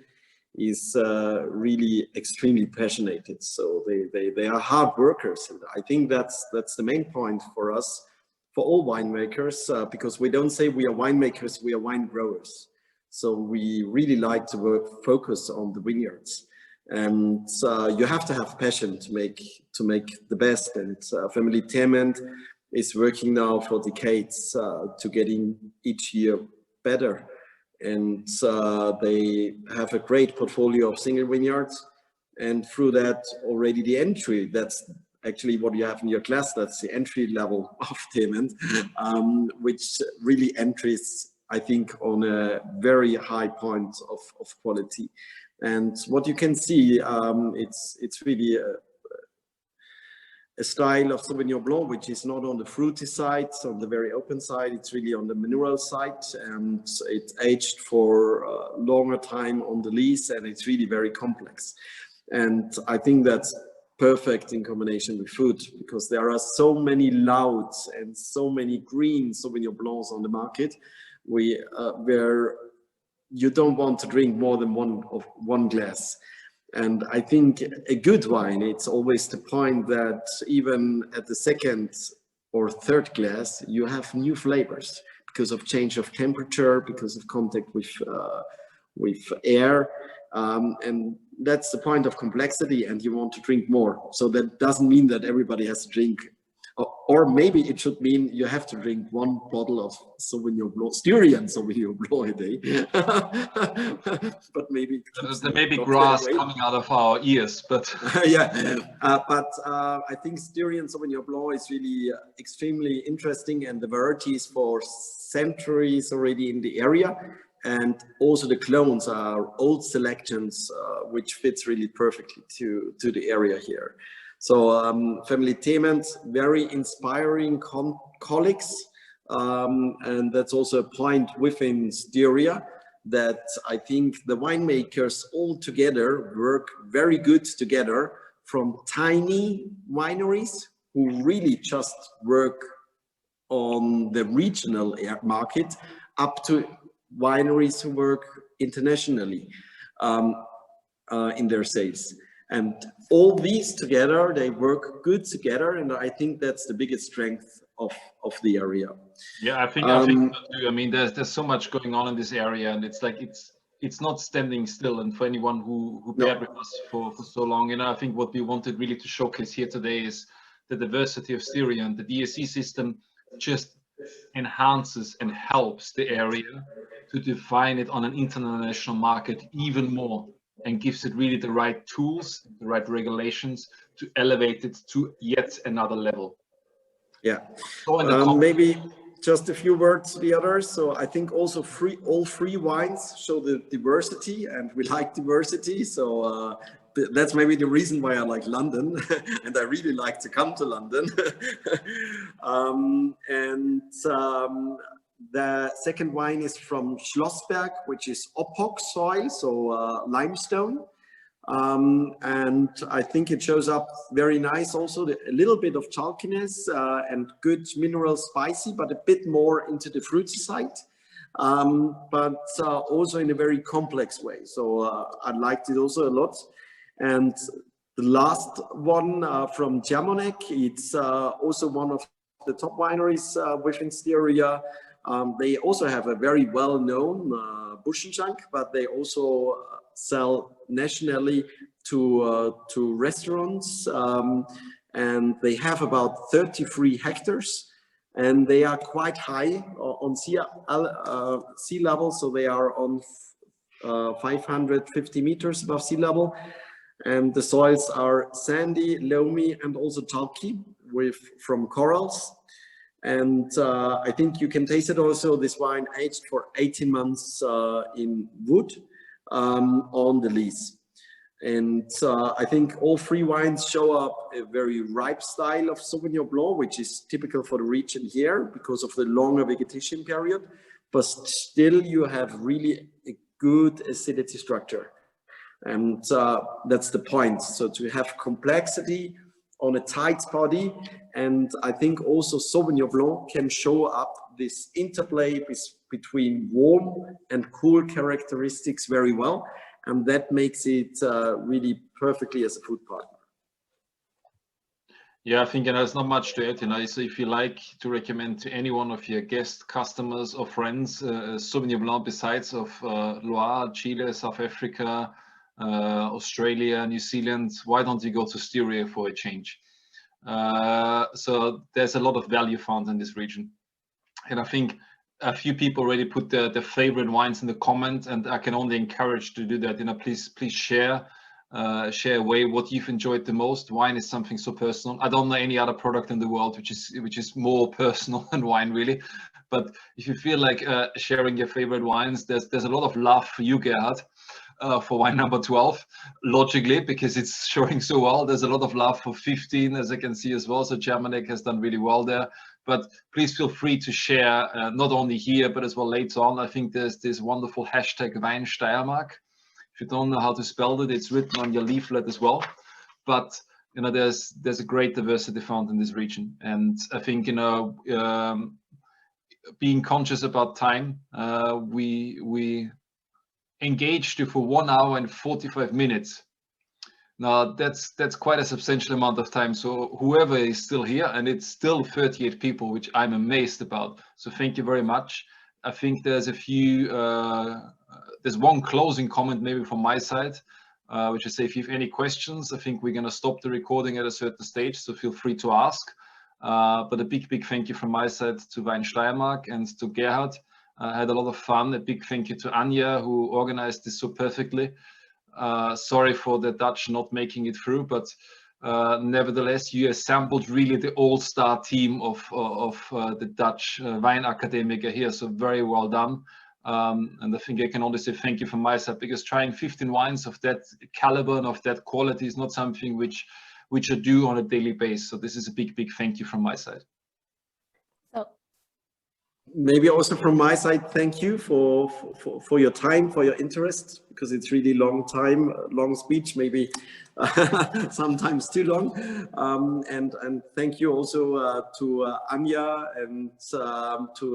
is really extremely passionate. So they are hard workers, and I think that's the main point for us, for all winemakers, because we don't say we are winemakers, we are wine growers. So we really like to focus on the vineyards, and you have to have passion to make the best. And family Tement is working now for decades to getting each year better. and they have a great portfolio of single vineyards, and through that already the entry, that's actually what you have in your class, that's the entry level of Teement, which really entries, I think, on a very high point of quality. And what you can see, it's really a style of Sauvignon Blanc, which is not on the fruity side, on the very open side, it's really on the mineral side, and it's aged for a longer time on the lees, and it's really very complex. And I think that's perfect in combination with food, because there are so many louds and so many green Sauvignon Blancs on the market, where you don't want to drink more than one glass. And I think a good wine, it's always the point that even at the second or third glass, you have new flavors because of change of temperature, because of contact with air. And that's the point of complexity, and you want to drink more. So that doesn't mean that everybody has to drink, or maybe it should mean you have to drink one bottle of Sauvignon Blanc, Styrian Sauvignon Blanc a day. But maybe there may be grass coming out of our ears, but yeah. But I think Styrian Sauvignon Blanc is really extremely interesting, and the varieties for centuries already in the area. And also the clones are old selections, which fits really perfectly to the area here. So family Teement, very inspiring colleagues, and that's also a point within Styria, that I think the winemakers all together work very good together, from tiny wineries who really just work on the regional market, up to wineries who work internationally in their sales. And all these together, they work good together, and I think that's the biggest strength of the area. Yeah, I think so too. I mean, there's so much going on in this area, and it's like it's not standing still. And for anyone who paired with us for so long, you know, I think what we wanted really to showcase here today is the diversity of Styria, and the DAC system just enhances and helps the area to define it on an international market even more, and gives it really the right tools, the right regulations to elevate it to yet another level. Yeah, So maybe just a few words to the others. So I think also all three wines show the diversity, and we like diversity. So that's maybe the reason why I like London, and I really like to come to London. The second wine is from Schlossberg, which is Ophok soil, so limestone. And I think it shows up very nice also, a little bit of chalkiness and good mineral spicy, but a bit more into the fruity side, but also in a very complex way. So I liked it also a lot. And the last one from Jamonek, it's also one of the top wineries within Styria. They also have a very well-known Buschenschank, but they also sell nationally to restaurants, and they have about 33 hectares, and they are quite high on sea level, so they are on 550 meters above sea level, and the soils are sandy, loamy, and also chalky from corals. And I think you can taste it also, this wine aged for 18 months in wood on the lees. And I think all three wines show up a very ripe style of Sauvignon Blanc, which is typical for the region here because of the longer vegetation period, but still you have really a good acidity structure. And that's the point. So to have complexity on a tight body, and I think also Sauvignon Blanc can show up this interplay between warm and cool characteristics very well, and that makes it really perfectly as a food partner. Yeah, I think there's not much to add. You know, so if you like to recommend to any one of your guest customers or friends Sauvignon Blanc besides of Loire, Chile, South Africa, Australia, New Zealand, why don't you go to Styria for a change? So there's a lot of value found in this region, and I think a few people already put their favorite wines in the comment, and I can only encourage to do that. You know, please share away what you've enjoyed the most. Wine is something so personal. I don't know any other product in the world which is more personal than wine, really. But if you feel like sharing your favorite wines, there's a lot of love for you, Gerhard, for wine number 12, logically, because it's showing so well. There's a lot of love for 15, as I can see as well. So Germanic has done really well there. But please feel free to share, not only here, but as well later on. I think there's this wonderful hashtag Weststeiermark. If you don't know how to spell it, it's written on your leaflet as well. But you know, there's a great diversity found in this region, and I think, you know, being conscious about time, we engaged you for 1 hour and 45 minutes. Now that's quite a substantial amount of time. So whoever is still here, and it's still 38 people, which I'm amazed about. So thank you very much. I think there's a few, there's one closing comment maybe from my side, which is say, if you have any questions, I think we're going to stop the recording at a certain stage, so feel free to ask. But a big thank you from my side to Weststeiermark and to Gerhard. I had a lot of fun. A big thank you to Anja, who organized this so perfectly. Sorry for the Dutch not making it through, but nevertheless, you assembled really the all-star team of the Dutch wine academic here. So very well done. And I think I can only say thank you from my side, because trying 15 wines of that caliber and of that quality is not something which I do on a daily basis. So this is a big thank you from my side. So maybe also from my side, thank you for your time, for your interest, because it's really long speech, maybe sometimes too long. And thank you also to Anja and to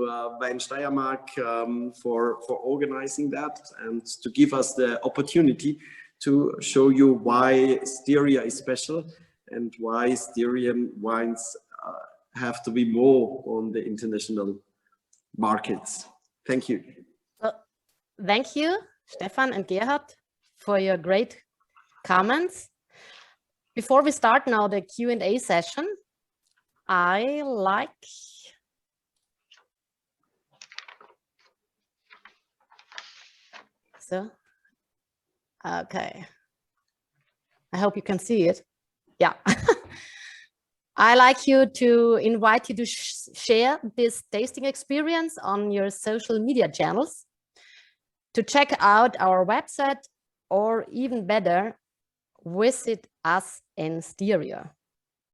Weststeiermark for organizing that, and to give us the opportunity to show you why Styria is special and why Styrian wines have to be more on the international markets. Thank you. Thank you, Stefan and Gerhard, for your great comments. Before we start now the Q&A session, I like okay. I hope you can see it. Yeah. I like you to invite you to share this tasting experience on your social media channels, to check out our website, or even better, visit us in Styria.